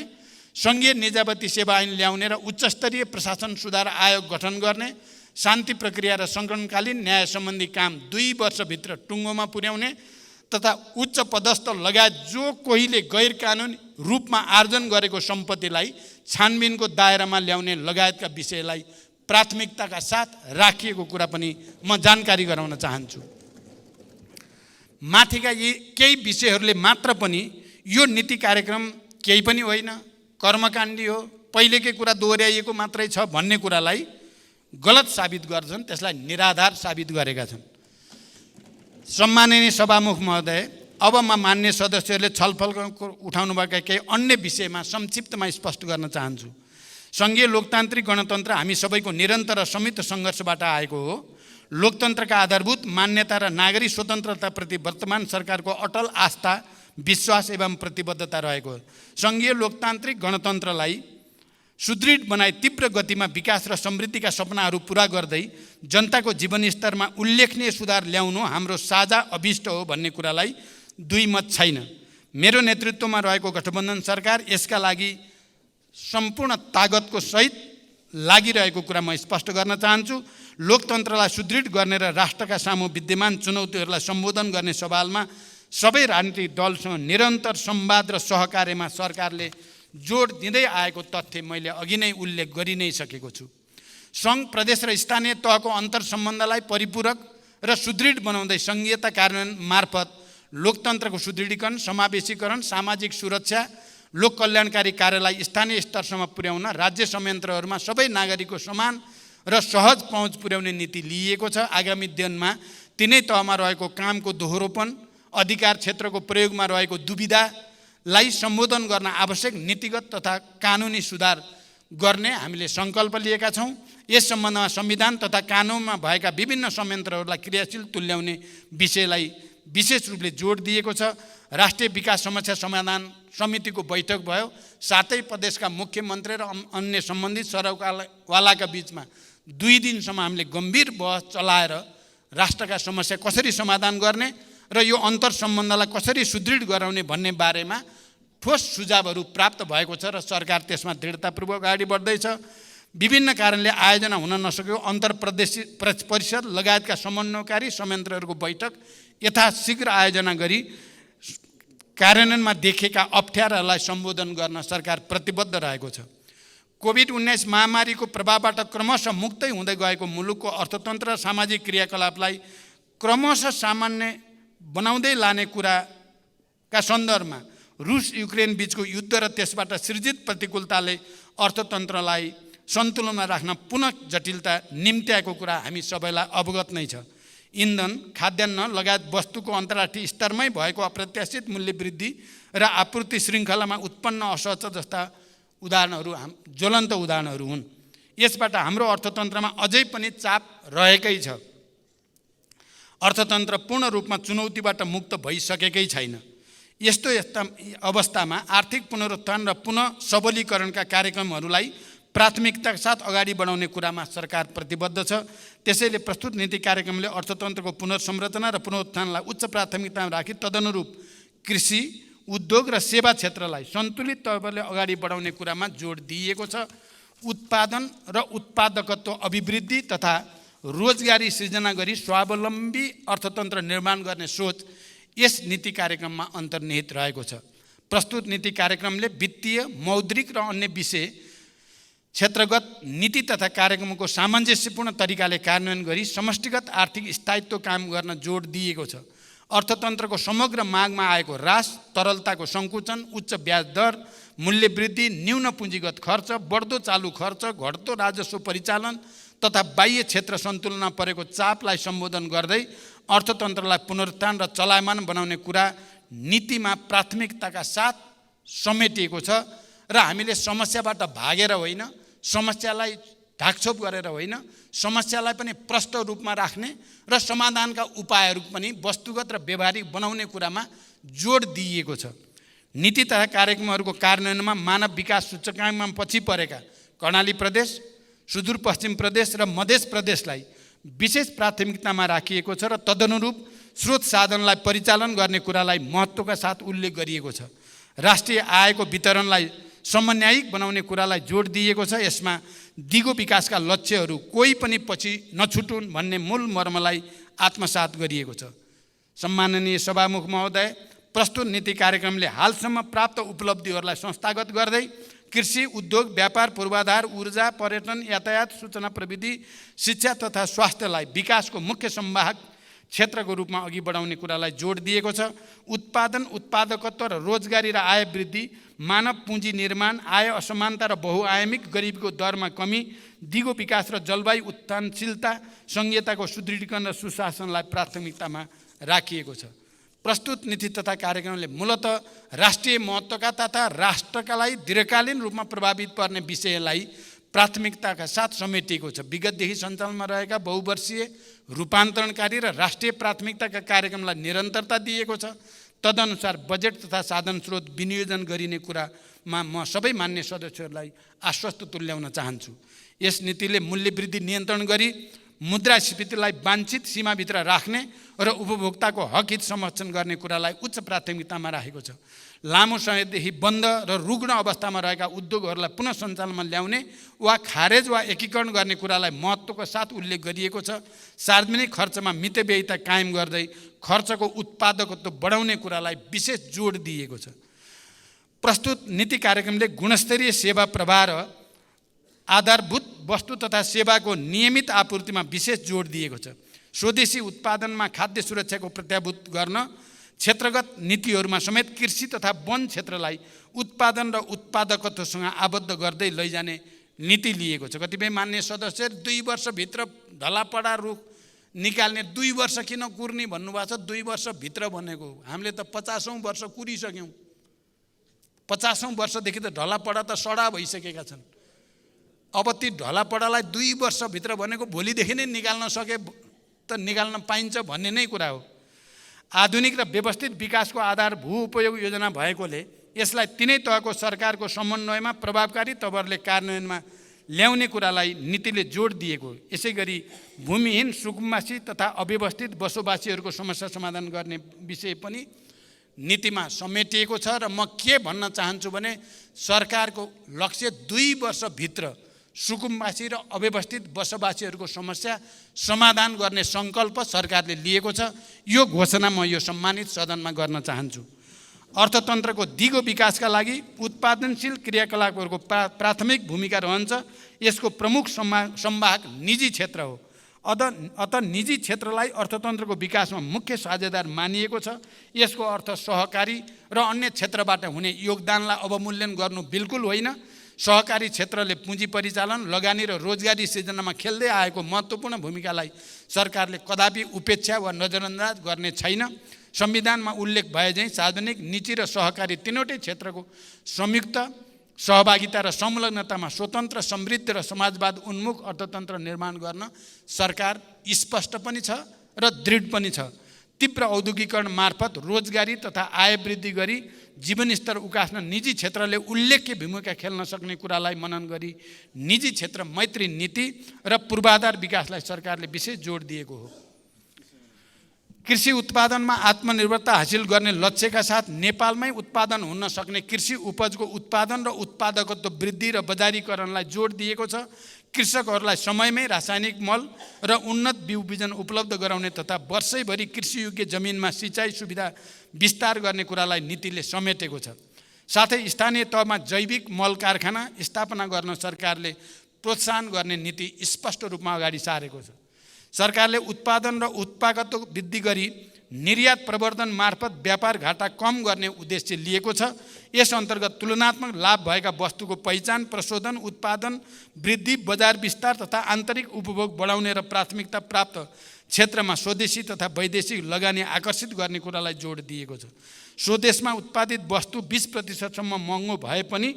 सङ्घीय निजाबती सेवा ऐन ल्याउने र उच्चस्तरीय प्रशासन सुधार आयोग गठन गर्ने, शान्ति प्रक्रिया र सङ्कटकालीन न्याय सम्बन्धी काम 2 वर्षभित्र टुङ्गोमा पुर्याउने तथा उच्च पदस्थ लगायत जो कोहीले गैर कानुनी रूपमा आर्जन गरेको सम्पत्तिलाई छानबिनको दायरामा ल्याउने लगायतका विषयलाई प्राथमिकताका साथ राखिएको कुरा पनि म जानकारी गराउन चाहन्छु। माथिका यी केही विषयहरूले मात्र पनि यो नीति कार्यक्रम केही पनि होइन, कर्मकाण्डी हो, पहिलेकै कुरा दोहोऱ्याइएको मात्रै छ भन्ने कुरालाई गलत साबित गर्छन्, त्यसलाई निराधार साबित गरेका छन्। सम्माननीय सभामुख महोदय, अब म मान्य सदस्यहरूले छलफल उठाउनुभएका केही अन्य विषयमा संक्षिप्तमा स्पष्ट गर्न चाहन्छु। सङ्घीय लोकतान्त्रिक गणतन्त्र हामी सबैको निरन्तर र संयुक्त सङ्घर्षबाट आएको हो। लोकतन्त्रका आधारभूत मान्यता र नागरिक स्वतन्त्रताप्रति वर्तमान सरकारको अटल आस्था, विश्वास एवं प्रतिबद्धता रहेको हो। सङ्घीय लोकतान्त्रिक गणतन्त्रलाई सुदृढ बनाई तीव्र गतिमा विकास र समृद्धिका सपनाहरू पुरा गर्दै जनताको जीवनस्तरमा उल्लेखनीय सुधार ल्याउनु हाम्रो साझा अभिष्ट हो भन्ने कुरालाई दुई मत छैन। मेरो नेतृत्वमा रहेको गठबन्धन सरकार यसका लागि सम्पूर्ण तागतको सहित लागिरहेको कुरा म स्पष्ट गर्न चाहन्छु। लोकतन्त्रलाई सुदृढ गर्ने र राष्ट्रका सामु विद्यमान चुनौतीहरूलाई सम्बोधन गर्ने सवालमा सबै राजनीतिक दलसँग निरन्तर संवाद र सहकार्यमा सरकारले जोड दिँदै आएको तथ्य मैले अघि नै उल्लेख गरि नै सकेको छु। सङ्घ, प्रदेश र स्थानीय तहको अन्तर सम्बन्धलाई परिपूरक र सुदृढ बनाउँदै सङ्घीयता कार्यान्वयन मार्फत लोकतन्त्रको सुदृढीकरण, समावेशीकरण, सामाजिक सुरक्षा, लोक कल्याणकारी कार्यलाई स्थानीय स्तरसम्म पुर्याउन राज्य संयन्त्रहरूमा सबै नागरिकको समान र सहज पहुँच पुर्याउने नीति लिइएको छ। आगामी दिनमा तिनै तहमा रहेको कामको दोहोरोपन, अधिकार क्षेत्रको प्रयोगमा रहेको दुविधालाई सम्बोधन गर्न आवश्यक नीतिगत तथा कानुनी सुधार गर्ने हामीले सङ्कल्प लिएका छौँ। यस सम्बन्धमा संविधान तथा कानुनमा भएका विभिन्न संयन्त्रहरूलाई क्रियाशील तुल्याउने विषयलाई विशेष रूपले जोड दिएको छ। राष्ट्रिय विकास समस्या समाधान समितिको बैठक भयो, सातै प्रदेशका मुख्यमन्त्री र अन्य सम्बन्धित सरकारवालाका बीचमा 2 दिनसम्म हामीले गम्भीर बहस चलाएर राष्ट्रका समस्या कसरी समाधान गर्ने र यो अन्तर सम्बन्धलाई कसरी सुदृढ गराउने भन्ने बारेमा ठोस सुझावहरू प्राप्त भएको छ र सरकार त्यसमा दृढतापूर्वक अगाडि बढ्दैछ। विभिन्न कारणले आयोजना हुन नसकेको अन्तर प्रदेश परिषद लगायतका समन्वयकारी संयन्त्रहरूको बैठक यथाशीघ्र आयोजना गरी कार्यान्वयनमा देखेका अप्ठ्यारालाई सम्बोधन गर्न सरकार प्रतिबद्ध रहेको छ। कोभिड-19 महामारीको प्रभावबाट क्रमशः मुक्तै हुँदै गएको मुलुकको अर्थतन्त्र र सामाजिक क्रियाकलापलाई क्रमशः सामान्य बनाउँदै लाने कुराका सन्दर्भमा रुस युक्रेन बीचको युद्ध र त्यसबाट सृजित प्रतिकूलताले अर्थतन्त्रलाई सन्तुलनमा राख्न पुनः जटिलता निम्त्याएको कुरा हामी सबैलाई अवगत नै छ। इन्धन, खाद्यान्न लगायत वस्तुको अन्तर्राष्ट्रिय स्तरमै भएको अप्रत्याशित मूल्य वृद्धि र आपूर्ति श्रृङ्खलामा उत्पन्न असहज जस्ता उदाहरणहरू ज्वलन्त उदाहरणहरू हुन्। यसबाट हाम्रो अर्थतन्त्रमा अझै पनि चाप रहेकै छ। अर्थतन्त्र पूर्ण रूपमा चुनौतीबाट मुक्त भइसकेकै छैन। यस्तो अवस्थामा आर्थिक पुनरुत्थान र पुनः सबलीकरणका कार्यक्रमहरूलाई प्राथमिकताका साथ अगाडि बढाउने कुरामा सरकार प्रतिबद्ध छ। त्यसैले प्रस्तुत नीति कार्यक्रमले अर्थतन्त्रको पुनर्संरचना र पुनरुत्थानलाई उच्च प्राथमिकतामा राखी तदनुरूप कृषि, उद्योग र सेवा क्षेत्रलाई सन्तुलित तवरले अगाडि बढाउने कुरामा जोड दिइएको छ। उत्पादन र उत्पादकत्व अभिवृद्धि तथा रोजगारी सृजना गरी स्वावलम्बी अर्थतन्त्र निर्माण गर्ने सोच यस नीति कार्यक्रममा अन्तर्निहित रहेको छ। प्रस्तुत नीति कार्यक्रमले वित्तीय, मौद्रिक र अन्य विषय क्षेत्रगत नीति तथा कार्यक्रमको सामञ्जस्यपूर्ण तरिकाले कार्यान्वयन गरी समष्टिगत आर्थिक स्थायित्व कायम गर्न जोड दिएको छ। अर्थतन्त्रको समग्र मागमा आएको ह्रास, तरलताको सङ्कुचन, उच्च ब्याज दर, मूल्य वृद्धि, न्यून पुँजीगत खर्च, बढ्दो चालु खर्च, घट्दो राजस्व परिचालन तथा बाह्य क्षेत्र सन्तुलनमा परेको चापलाई सम्बोधन गर्दै अर्थतन्त्रलाई पुनरुत्थान र चलायमान बनाउने कुरा नीतिमा प्राथमिकताका साथ समेटिएको छ। र हामीले समस्याबाट भागेर होइन, समस्यालाई ढाकछोप गरेर होइन, समस्यालाई पनि प्रष्ट रूपमा राख्ने र समाधानका उपायहरू पनि वस्तुगत र व्यवहारिक बनाउने कुरामा जोड दिइएको छ। नीति तथा कार्यक्रमहरूको कार्यान्वयनमा मानव विकास सूचकाङ्कमा पछि परेका कर्णाली प्रदेश, सुदूरपश्चिम प्रदेश र मध्य प्रदेशलाई विशेष प्राथमिकतामा राखिएको छ र तदनुरूप स्रोत साधनलाई परिचालन गर्ने कुरालाई महत्त्वका साथ उल्लेख गरिएको छ। राष्ट्रिय आयको वितरणलाई समन्वयिक बनाउने कुरालाई जोड दिएको छ। यसमा दिगो विकासका लक्ष्यहरू कोही पनि पछि नछुटुन् भन्ने मूल मर्मलाई आत्मसात गरिएको छ। सम्माननीय सभामुख महोदय, प्रस्तुत नीति कार्यक्रमले हालसम्म प्राप्त उपलब्धिहरूलाई संस्थागत गर्दै कृषि, उद्योग, व्यापार, पूर्वाधार, ऊर्जा, पर्यटन, यातायात, सूचना प्रविधि, शिक्षा तथा स्वास्थ्यलाई विकासको मुख्य संवाहक क्षेत्रको रूपमा अघि बढाउने कुरालाई जोड दिएको छ। उत्पादन, उत्पादकत्व र रोजगारी र आय वृद्धि, मानव पुँजी निर्माण, आय असमानता र बहुआयामिक गरिबीको दरमा कमी, दिगो विकास र जलवायु उत्थानशीलता, संहिताको सुदृढीकरण र सुशासनलाई प्राथमिकतामा राखिएको छ। प्रस्तुत नीति तथा कार्यक्रमले मूलतः राष्ट्रिय महत्त्वका तथा राष्ट्रका लागि दीर्घकालीन रूपमा प्रभावित पर्ने विषयलाई प्राथमिकताका साथ समेटिएको छ। विगतदेखि सञ्चालनमा रहेका बहुवर्षीय रूपान्तरणकारी र राष्ट्रिय प्राथमिकताका कार्यक्रमलाई निरन्तरता दिएको छ। तदनुसार बजेट तथा साधन स्रोत विनियोजन गरिने कुरामा म सबै मान्य सदस्यहरूलाई आश्वस्त तुल्याउन चाहन्छु। यस नीतिले मूल्य वृद्धि नियन्त्रण गरी मुद्रास्फीतिलाई वाञ्छित सीमाभित्र राख्ने र उपभोक्ताको हक हित संरक्षण गर्ने कुरालाई उच्च प्राथमिकतामा राखेको छ। लामो समयदेखि बन्द र रुग्ण अवस्थामा रहेका उद्योगहरूलाई पुनः सञ्चालनमा ल्याउने वा खारेज वा एकीकरण गर्ने कुरालाई महत्त्वको साथ उल्लेख गरिएको छ। सार्वजनिक खर्चमा मितव्ययिता कायम गर्दै खर्चको उत्पादकत्व बढाउने कुरालाई विशेष जोड दिएको छ। प्रस्तुत नीति कार्यक्रमले गुणस्तरीय सेवा प्रवाह र आधारभूत वस्तु तथा सेवाको नियमित आपूर्तिमा विशेष जोड दिएको छ। स्वदेशी उत्पादनमा खाद्य सुरक्षाको प्रत्याभूत गर्न क्षेत्रगत नीतिहरूमा समेत कृषि तथा वन क्षेत्रलाई उत्पादन र उत्पादकत्वसँग आबद्ध गर्दै लैजाने नीति लिएको छ। कतिपय मान्य सदस्य 2 वर्षभित्र ढलापडा रुख निकाल्ने 2 वर्ष किन कुर्ने भन्नुभएको छ। 2 वर्षभित्र भनेको हामीले त 50औं वर्ष कुरिसक्यौँ। 50औं वर्षदेखि त ढलापडा त सडा भइसकेका छन्। अब ती ढलापडालाई 2 वर्षभित्र भनेको भोलिदेखि नै निकाल्न सके त निकाल्न पाइन्छ भन्ने नै कुरा हो। आधुनिक र व्यवस्थित विकासको आधार भू उपयोग योजना भएकोले यसलाई तिनै तहको सरकारको समन्वयमा प्रभावकारी तवरले कार्यान्वयनमा ल्याउने कुरालाई नीतिले जोड दिएको। यसै गरी भूमिहीन, सुकुम्बासी तथा अव्यवस्थित बसोबासीहरूको समस्या समाधान गर्ने विषय पनि नीतिमा समेटिएको छ। र म के भन्न चाहन्छु भने सरकारको लक्ष्य 2 वर्षभित्र सुकुम्बासी र अव्यवस्थित बसोबासीहरूको समस्या समाधान गर्ने सङ्कल्प सरकारले लिएको छ। यो घोषणा म यो सम्मानित सदनमा गर्न चाहन्छु। अर्थतन्त्रको दिगो विकासका लागि उत्पादनशील क्रियाकलापहरूको प्राथमिक भूमिका रहन्छ। यसको प्रमुख संवाहक निजी क्षेत्र हो। अत निजी क्षेत्रलाई अर्थतन्त्रको विकासमा मुख्य साझेदार मानिएको छ। यसको अर्थ सहकारी र अन्य क्षेत्रबाट हुने योगदानलाई अवमूल्यन गर्नु बिल्कुल होइन। सहकारी क्षेत्रले पुँजी परिचालन, लगानी र रोजगारी सृजनामा खेल्दै आएको महत्त्वपूर्ण भूमिकालाई सरकारले कदापि उपेक्षा वा नजरअन्दाज गर्ने छैन। संविधानमा उल्लेख भए झैँ सार्वजनिक, निजी र सहकारी तीनवटै क्षेत्रको संयुक्त सहभागिता र संलग्नतामा स्वतन्त्र, समृद्ध र समाजवाद उन्मुख अर्थतन्त्र निर्माण गर्न सरकार स्पष्ट पनि छ र दृढ पनि छ। तीव्र औद्योगिकरण मार्फत रोजगारी तथा आय वृद्धि गरी जीवनस्तर उकास्न निजी क्षेत्रले उल्लेख्य भूमिका खेल्न सक्ने कुरालाई मनन गरी निजी क्षेत्र मैत्री नीति र पूर्वाधार विकासलाई सरकारले विशेष जोड दिएको हो। कृषि उत्पादनमा आत्मनिर्भरता हासिल गर्ने लक्ष्यका साथ नेपालमै उत्पादन हुन सक्ने कृषि उपजको उत्पादन र उत्पादकत्व वृद्धि र बजारीकरणलाई जोड दिएको छ। कृषकहरूलाई समयमै रासायनिक मल र उन्नत बिउ बिजन उपलब्ध गराउने तथा वर्षैभरि कृषियोग्य जमिनमा सिँचाइ सुविधा विस्तार गर्ने कुरालाई नीतिले समेटेको छ। साथै स्थानीय तहमा जैविक मल कारखाना स्थापना गर्न सरकारले प्रोत्साहन गर्ने नीति स्पष्ट रूपमा अगाडि सारेको छ। सरकारले उत्पादन र उत्पादकत्व वृद्धि गरी निर्यात प्रवर्धन मार्फत व्यापार घाटा कम गर्ने उद्देश्य लिएको छ। यस अन्तर्गत तुलनात्मक लाभ भएका वस्तुको पहिचान, प्रशोधन, उत्पादन वृद्धि, बजार विस्तार तथा आन्तरिक उपभोग बढाउने र प्राथमिकता प्राप्त क्षेत्रमा स्वदेशी तथा वैदेशिक लगानी आकर्षित गर्ने कुरालाई जोड दिएको छ। स्वदेशमा उत्पादित वस्तु 20% महँगो भए पनि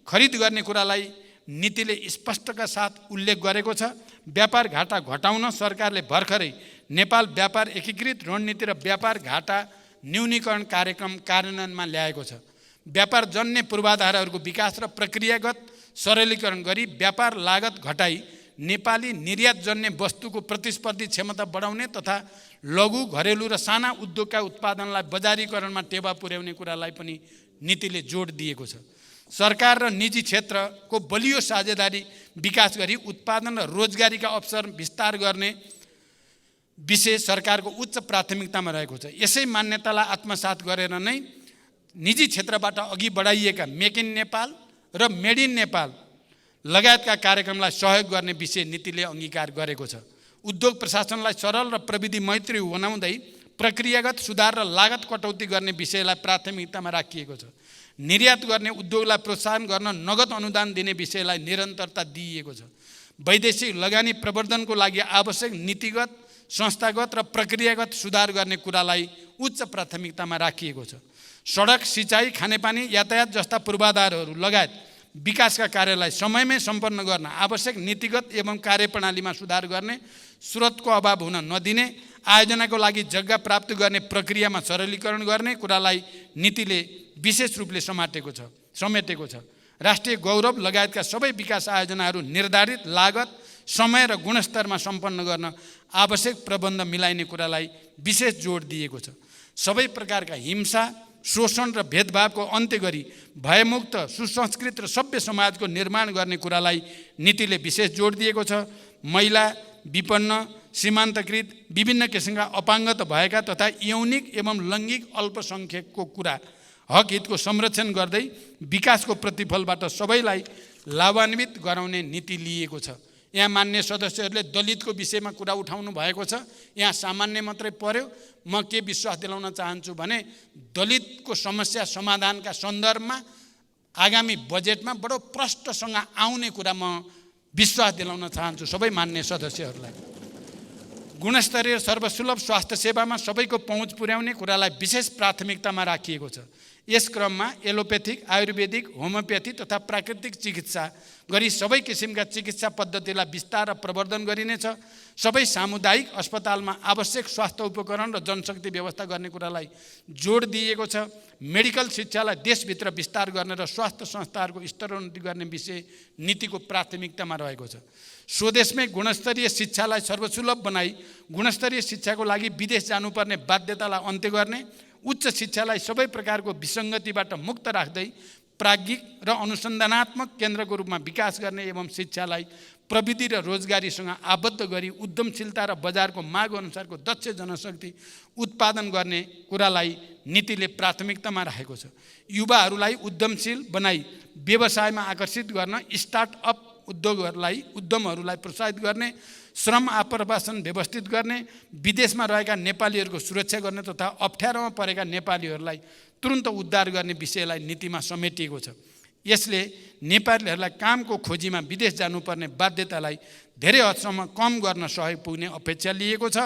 खरिद गर्ने कुरालाई नीतिले स्पष्टका साथ उल्लेख गरेको छ। व्यापार घाटा घटाउन सरकारले भर्खरै नेपाल व्यापार एकीकृत रणनीति र व्यापार घाटा न्यूनीकरण कार्यक्रम कार्यान्वयनमा ल्याएको छ। व्यापार जन्य पूर्वाधारहरूको विकास र प्रक्रियागत सरलीकरण गरी व्यापार लागत घटाई नेपाली निर्यात जन्य वस्तुको प्रतिस्पर्धी क्षमता बढाउने तथा लघु, घरेलु र साना उद्योगका उत्पादनलाई बजारीकरणमा टेवा पुर्याउने कुरालाई पनि नीतिले जोड दिएको छ। सरकार र निजी क्षेत्रको बलियो साझेदारी विकास गरी उत्पादन र रोजगारीका अवसर विस्तार गर्ने विषय सरकारको उच्च प्राथमिकतामा रहेको छ। यसै मान्यतालाई आत्मसात गरेर नै निजी क्षेत्रबाट अघि बढाइएका मेक इन नेपाल र मेड इन नेपाल लगायतका कार्यक्रमलाई सहयोग गर्ने विषय नीतिले अङ्गीकार गरेको छ। उद्योग प्रशासनलाई सरल र प्रविधि मैत्री बनाउँदै प्रक्रियागत सुधार र लागत कटौती गर्ने विषयलाई प्राथमिकतामा राखिएको छ। निर्यात गर्ने उद्योगलाई प्रोत्साहन गर्न नगद अनुदान दिने विषयलाई निरन्तरता दिइएको छ। वैदेशिक लगानी प्रवर्धनको लागि आवश्यक नीतिगत, संस्थागत र प्रक्रियागत सुधार गर्ने कुरालाई उच्च प्राथमिकतामा राखिएको छ। सडक, सिँचाइ, खानेपानी, यातायात जस्ता पूर्वाधारहरू लगायत विकासका कार्यलाई समयमै सम्पन्न गर्न आवश्यक नीतिगत एवं कार्यप्रणालीमा सुधार गर्ने, स्रोतको अभाव हुन नदिने, आयोजनाको लागि जग्गा प्राप्त गर्ने प्रक्रियामा सरलीकरण गर्ने कुरालाई नीतिले विशेष रूपले समेटेको छ। राष्ट्रिय गौरव लगायतका सबै विकास आयोजनाहरू निर्धारित लागत, समय र गुणस्तरमा सम्पन्न गर्न आवश्यक प्रबन्ध मिलाइने कुरालाई विशेष जोड दिएको छ। सबै प्रकारका हिंसा, शोषण र भेदभावको अन्त्य गरी भयमुक्त, सुसंस्कृत र सभ्य समाजको निर्माण गर्ने कुरालाई नीतिले विशेष जोड दिएको छ। महिला, विपन्न, सीमान्तकृत, विभिन्न किसिमका अपाङ्गता भएका तथा यौनिक एवं लैङ्गिक अल्पसङ्ख्यकको हक हितको संरक्षण गर्दै विकासको प्रतिफलबाट सबैलाई लाभान्वित गराउने नीति लिएको छ। यहाँ मान्य सदस्यहरूले दलितको विषयमा कुरा उठाउनु भएको छ। यहाँ सामान्य मात्रै पर्यो। म के विश्वास दिलाउन चाहन्छु भने दलितको समस्या समाधानका सन्दर्भमा आगामी बजेटमा बडो प्रष्टसँग आउने कुरा म विश्वास दिलाउन चाहन्छु सबै मान्य सदस्यहरूलाई। गुणस्तरीय सर्वसुलभ स्वास्थ्य सेवामा सबैको पहुँच पुर्याउने कुरालाई विशेष प्राथमिकतामा राखिएको छ। यस क्रममा एलोपेथिक, आयुर्वेदिक, होमियोप्याथी तथा प्राकृतिक चिकित्सा गरी सबै किसिमका चिकित्सा पद्धतिलाई विस्तार र प्रवर्धन गरिनेछ। सबै सामुदायिक अस्पतालमा आवश्यक स्वास्थ्य उपकरण र जनशक्ति व्यवस्था गर्ने कुरालाई जोड दिएको छ। मेडिकल शिक्षालाई देशभित्र विस्तार गर्ने र स्वास्थ्य संस्थाहरूको स्तरोन्नति गर्ने विषय नीतिको प्राथमिकतामा रहेको छ। स्वदेशमै गुणस्तरीय शिक्षालाई सर्वसुलभ बनाई गुणस्तरीय शिक्षाको लागि विदेश जानुपर्ने बाध्यतालाई अन्त्य गर्ने, उच्च शिक्षालाई सबै प्रकारको विसङ्गतिबाट मुक्त राख्दै प्राज्ञिक र अनुसन्धानात्मक केन्द्रको रूपमा विकास गर्ने एवं शिक्षालाई प्रविधि र रोजगारीसँग आबद्ध गरी उद्यमशीलता र बजारको माग अनुसारको दक्ष जनशक्ति उत्पादन गर्ने कुरालाई नीतिले प्राथमिकतामा राखेको छ। युवाहरूलाई उद्यमशील बनाई व्यवसायमा आकर्षित गर्न स्टार्टअप उद्यमहरूलाई प्रोत्साहित गर्ने, श्रम आप्रवासन व्यवस्थित गर्ने, विदेशमा रहेका नेपालीहरूको सुरक्षा गर्ने तथा अप्ठ्यारोमा परेका नेपालीहरूलाई तुरुन्त उद्धार गर्ने विषयलाई नीतिमा समेटिएको छ। यसले नेपालीहरूलाई कामको खोजीमा विदेश जानुपर्ने बाध्यतालाई धेरै हदसम्म कम गर्न सहयोग पुग्ने अपेक्षा लिएको छ।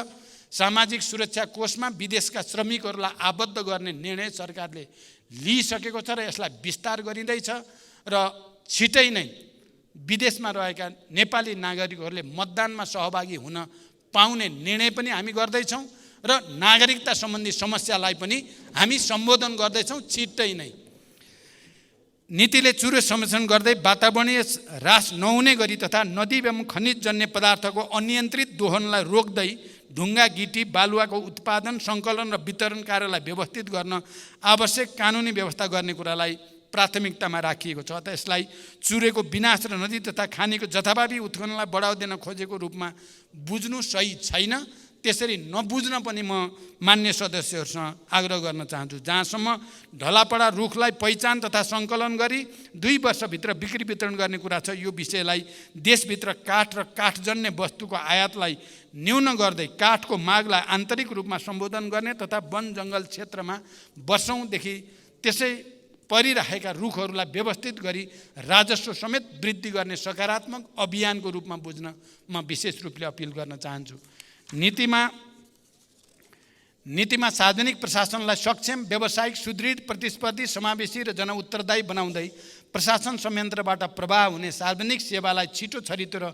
सामाजिक सुरक्षा कोषमा विदेशका श्रमिकहरूलाई आबद्ध गर्ने निर्णय सरकारले लिइसकेको छ र यसलाई विस्तार गरिँदैछ र छिटै नै विदेशमा रहेका नेपाली नागरिकहरूले मतदानमा सहभागी हुन पाउने निर्णय पनि हामी गर्दैछौँ र नागरिकता सम्बन्धी समस्यालाई पनि हामी सम्बोधन गर्दैछौँ छिट्टै नै। नीतिले चुरो संरक्षण गर्दै वातावरणीय ह्रास नहुने गरी तथा नदी एवं खनिजजन्य पदार्थको अनियन्त्रित दोहनलाई रोक्दै ढुङ्गा गिटी बालुवाको उत्पादन सङ्कलन र वितरण कार्यलाई व्यवस्थित गर्न आवश्यक कानुनी व्यवस्था गर्ने कुरालाई प्राथमिकतामा राखिएको छ। अतः यसलाई चुरेको विनाश र नदी तथा खानीको जथाभावी उत्खननलाई बढावा दिन खोजेको रूपमा बुझ्नु सही छैन। त्यसरी नबुझ्न पनि म मान्य सदस्यहरूसँग आग्रह गर्न चाहन्छु। जहाँसम्म ढलापडा रुखलाई पहिचान तथा सङ्कलन गरी 2 वर्षभित्र बिक्री वितरण गर्ने कुरा छ, यो विषयलाई देशभित्र काठ र काठजन्य वस्तुको आयातलाई न्यून गर्दै काठको मागलाई आन्तरिक रूपमा सम्बोधन गर्ने तथा वन जङ्गल क्षेत्रमा वर्षौँदेखि त्यसै परिरहेका रुखहरूलाई व्यवस्थित गरी राजस्व समेत वृद्धि गर्ने सकारात्मक अभियानको रूपमा बुझ्न म विशेष रूपले अपिल गर्न चाहन्छु। नीतिमा सार्वजनिक प्रशासनलाई सक्षम, व्यावसायिक, सुदृढ, प्रतिस्पर्धी, समावेशी र जनउत्तरदायी बनाउँदै प्रशासन संयन्त्रबाट प्रवाह हुने सार्वजनिक सेवालाई छिटो छरितो र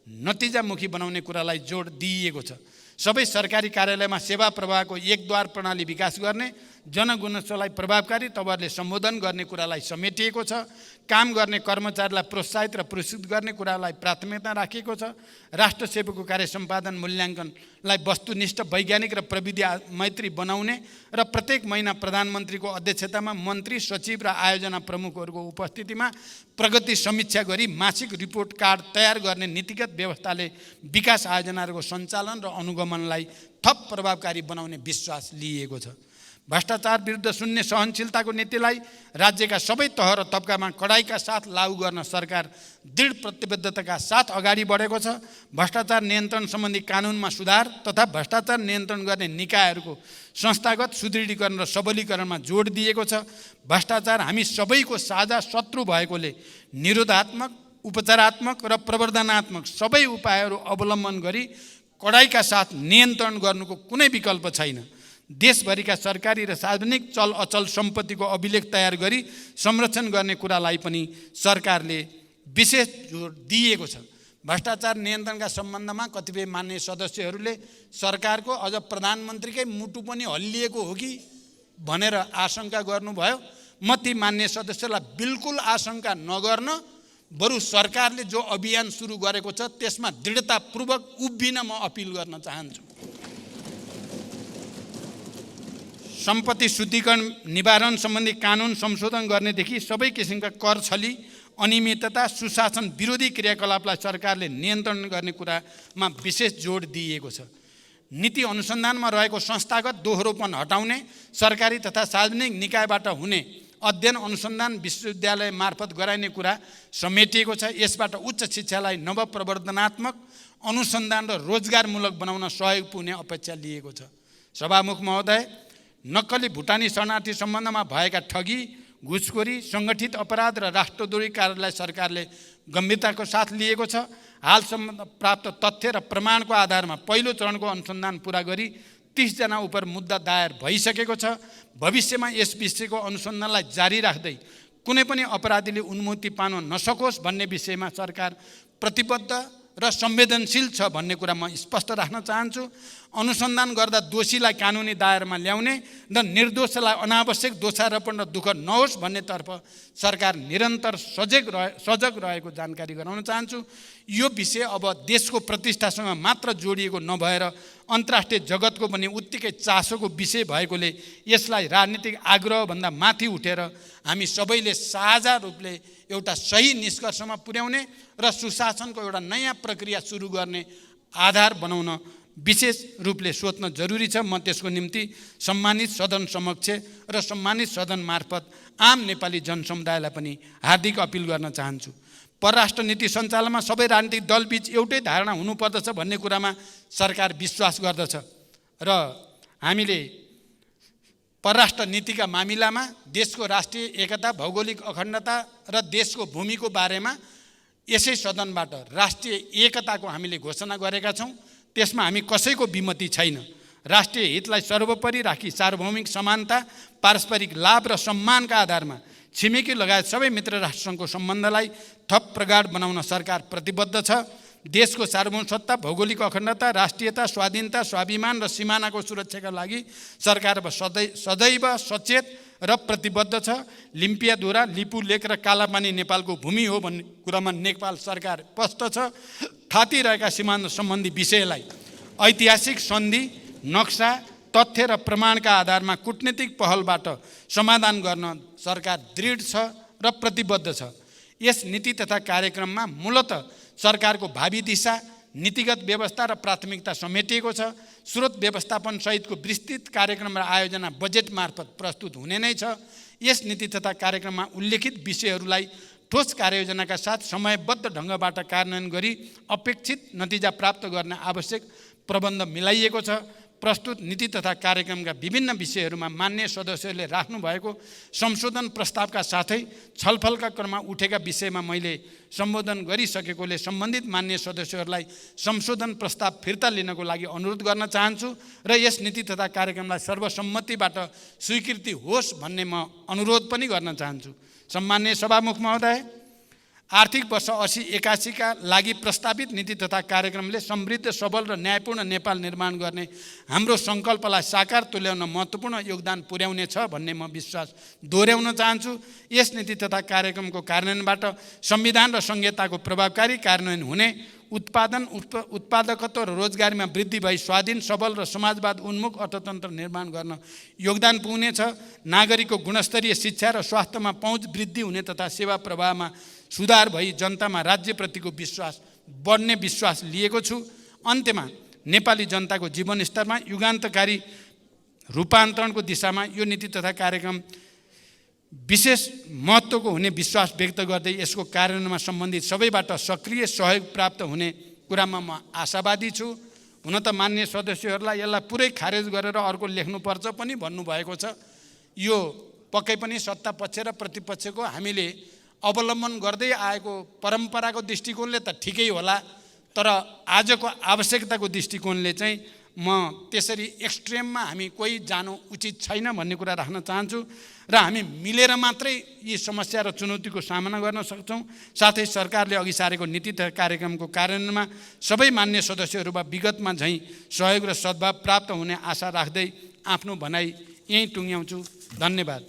नतिजामुखी बनाउने कुरालाई जोड दिइएको छ। सबै सरकारी कार्यालयमा सेवा प्रवाहको एकद्वार प्रणाली विकास गर्ने, जनगुनासोलाई प्रभावकारी तवरले सम्बोधन गर्ने कुरालाई समेटिएको छ। काम गर्ने कर्मचारीलाई प्रोत्साहित र पुरस्कृत गर्ने कुरालाई प्राथमिकता राखिएको छ। राष्ट्र सेवाको कार्य सम्पादन मूल्याङ्कनलाई वस्तुनिष्ठ, वैज्ञानिक र प्रविधि मैत्री बनाउने र प्रत्येक महिना प्रधानमन्त्रीको अध्यक्षतामा मन्त्री, सचिव र आयोजना प्रमुखहरूको उपस्थितिमा प्रगति समीक्षा गरी मासिक रिपोर्ट कार्ड तयार गर्ने नीतिगत व्यवस्थाले विकास आयोजनाहरूको सञ्चालन र अनुगमनलाई थप प्रभावकारी बनाउने विश्वास लिएको छ। भ्रष्टाचार विरुद्ध शून्य सहनशीलताको नीतिलाई राज्यका सबै तह र तबकामा कडाइका साथ लागू गर्न सरकार दृढ प्रतिबद्धताका साथ अगाडि बढेको छ। भ्रष्टाचार नियन्त्रण सम्बन्धी कानुनमा सुधार तथा भ्रष्टाचार नियन्त्रण गर्ने निकायहरूको संस्थागत सुदृढीकरण र सबलीकरणमा जोड दिएको छ। भ्रष्टाचार हामी सबैको साझा शत्रु भएकोले निरोधात्मक, उपचारात्मक र प्रवर्धनात्मक सबै उपायहरू अवलम्बन गरी कडाइका साथ नियन्त्रण गर्नुको कुनै विकल्प छैन। देशभरिका सरकारी र सार्वजनिक चल अचल सम्पत्तिको अभिलेख तयार गरी संरक्षण गर्ने कुरालाई पनि सरकारले विशेष जोड दिएको छ। भ्रष्टाचार नियन्त्रणका सम्बन्धमा कतिपय मान्य सदस्यहरूले सरकारको अझ प्रधानमन्त्रीकै मुटु पनि हल्लिएको हो कि भनेर आशंका गर्नुभयो। म ती मान्य सदस्यलाई बिल्कुल आशंका नगर्न, बरु सरकारले जो अभियान सुरु गरेको छ त्यसमा दृढतापूर्वक उभिन म अपिल गर्न चाहन्छु। सम्पत्ति शुद्धिकरण निवारण सम्बन्धी कानुन संशोधन गर्नेदेखि सबै किसिमका कर छली, अनियमितता, सुशासन विरोधी क्रियाकलापलाई सरकारले नियन्त्रण गर्ने कुरामा विशेष जोड दिएको छ। नीति अनुसन्धानमा रहेको संस्थागत दोहोरोपन हटाउने, सरकारी तथा सार्वजनिक निकायबाट हुने अध्ययन अनुसन्धान विश्वविद्यालय मार्फत गराइने कुरा समेटिएको छ। यसबाट उच्च शिक्षालाई नवप्रवर्धनात्मक, अनुसन्धान र रोजगारमूलक बनाउन सहयोग पुग्ने अपेक्षा लिएको छ। सभामुख महोदय, नक्कली भुटानी शरणार्थी सम्बन्धमा भएका ठगी, घुसखोरी, सङ्गठित अपराध र राष्ट्रद्रोही कार्यलाई सरकारले गम्भीरताको साथ लिएको छ। हालसम्म प्राप्त तथ्य र प्रमाणको आधारमा पहिलो चरणको अनुसन्धान पुरा गरी 30 जना उप मुद्दा दायर भइसकेको छ। भविष्यमा यस विषयको अनुसन्धानलाई जारी राख्दै कुनै पनि अपराधीले उन्मुक्ति पाउन नसकोस् भन्ने विषयमा सरकार प्रतिबद्ध र संवेदनशील छ भन्ने कुरा म स्पष्ट राख्न चाहन्छु। अनुसन्धान गर्दा दोषीलाई कानुनी दायरामा ल्याउने र निर्दोषलाई अनावश्यक दोषारोपण र दुःख नहोस् भन्नेतर्फ सरकार निरन्तर सजग रहेको जानकारी गराउन चाहन्छु। यो विषय अब देशको प्रतिष्ठासँग मात्र जोडिएको नभएर अन्तर्राष्ट्रिय जगतको पनि उत्तिकै चासोको विषय भएकोले यसलाई राजनीतिक आग्रहभन्दा माथि उठेर हामी सबैले साझा रूपले एउटा सही निष्कर्षमा पुर्याउने र सुशासनको एउटा नयाँ प्रक्रिया सुरु गर्ने आधार बनाउन विशेष रूपले सोच्न जरुरी छ। म त्यसको निम्ति सम्मानित सदन समक्ष र सम्मानित सदन मार्फत आम नेपाली जनसमुदायलाई पनि हार्दिक अपिल गर्न चाहन्छु। परराष्ट्र नीति सञ्चालनमा सबै राजनीतिक दलबीच एउटै धारणा हुनुपर्दछ भन्ने कुरामा सरकार विश्वास गर्दछ र हामीले परराष्ट्र नीतिका मामिलामा देशको राष्ट्रिय एकता, भौगोलिक अखण्डता र देशको भूमिको बारेमा यसै सदनबाट राष्ट्रिय एकताको हामीले घोषणा गरेका छौँ। त्यसमा हामी कसैको विमति छैन। राष्ट्रिय हितलाई सर्वोपरि राखी सार्वभौमिक समानता, पारस्परिक लाभ र सम्मानका आधारमा छिमेकी लगायत सबै मित्र राष्ट्रसँगको सम्बन्धलाई थप प्रगाढ बनाउन सरकार प्रतिबद्ध छ। देशको सार्वभौमसत्ता, भौगोलिक अखण्डता, राष्ट्रियता, स्वाधीनता, स्वाभिमान र सिमानाको सुरक्षाका लागि सरकार सदैव सचेत र प्रतिबद्ध छ। लिम्पियाधुरा, लिपु लेक र कालापानी नेपालको भूमि हो भन्ने कुरामा नेपाल सरकार स्पष्ट छ। थाती रहेका सीमान्त सम्बन्धी विषयलाई ऐतिहासिक सन्धि, नक्सा, तथ्य र प्रमाणका आधारमा कूटनीतिक पहलबाट समाधान गर्न सरकार दृढ छ र प्रतिबद्ध छ। यस नीति तथा कार्यक्रममा मूलतः सरकारको भावी दिशा, नीतिगत व्यवस्था र प्राथमिकता समेटिएको छ। स्रोत व्यवस्थापन सहितको विस्तृत कार्यक्रम र आयोजना बजेट मार्फत प्रस्तुत हुने नै छ। यस नीति तथा कार्यक्रममा उल्लेखित विषयहरूलाई ठोस कार्ययोजनाका साथ समयबद्ध ढङ्गबाट कार्यान्वयन गरी अपेक्षित नतिजा प्राप्त गर्न आवश्यक प्रबन्ध मिलाइएको छ। प्रस्तुत नीति तथा कार्यक्रमका विभिन्न विषयहरूमा मान्य सदस्यहरूले राख्नुभएको संशोधन प्रस्तावका साथै छलफलका क्रममा उठेका विषयमा मैले सम्बोधन गरिसकेकोले सम्बन्धित मान्य सदस्यहरूलाई संशोधन प्रस्ताव फिर्ता लिनको लागि अनुरोध गर्न चाहन्छु र यस नीति तथा कार्यक्रमलाई सर्वसम्मतिबाट स्वीकृति होस् भन्ने म अनुरोध पनि गर्न चाहन्छु। सम्माननीय सभामुख महोदय, आर्थिक वर्ष 80-81 का लागि प्रस्तावित नीति तथा कार्यक्रमले समृद्ध, सबल र न्यायपूर्ण नेपाल निर्माण गर्ने हाम्रो सङ्कल्पलाई साकार तुल्याउन महत्त्वपूर्ण योगदान पुर्याउने छ भन्ने म विश्वास दोहोऱ्याउन चाहन्छु। यस नीति तथा कार्यक्रमको कार्यान्वयनबाट संविधान र संहिताको प्रभावकारी कार्यान्वयन हुने, उत्पादकत्व र रोजगारीमा वृद्धि भई स्वाधीन, सबल र समाजवाद उन्मुख अर्थतन्त्र निर्माण गर्न योगदान पुग्नेछ। नागरिकको गुणस्तरीय शिक्षा र स्वास्थ्यमा पहुँच वृद्धि हुने तथा सेवा प्रवाहमा सुधार भई जनतामा राज्यप्रतिको विश्वास बढ्ने विश्वास लिएको छु। अन्त्यमा नेपाली जनताको जीवनस्तरमा युगान्तकारी रूपान्तरणको दिशामा यो नीति तथा कार्यक्रम विशेष महत्त्वको हुने विश्वास व्यक्त गर्दै यसको कार्यान्वयनमा सम्बन्धित सबैबाट सक्रिय सहयोग प्राप्त हुने कुरामा म आशावादी छु। हुन त मान्य सदस्यहरूलाई यसलाई पुरै खारेज गरेर अर्को लेख्नुपर्छ पनि भन्नुभएको छ। यो पक्कै पनि सत्ता पक्ष र प्रतिपक्षको हामीले अवलम्बन गर्दै आएको परम्पराको दृष्टिकोणले त ठिकै होला, तर आजको आवश्यकताको दृष्टिकोणले चाहिँ म त्यसरी एक्सट्रिममा हामी कोही जानु उचित छैन भन्ने कुरा राख्न चाहन्छु र हामी मिलेर मात्रै यी समस्या र चुनौतीको सामना गर्न सक्छौँ। साथै सरकारले अघि सारेको नीति तथा कार्यक्रमको कार्यान्वयनमा सबै मान्य सदस्यहरूमा विगतमा झैँ सहयोग र सद्भाव प्राप्त हुने आशा राख्दै आफ्नो भनाइ यहीँ टुङ्ग्याउँछु। धन्यवाद।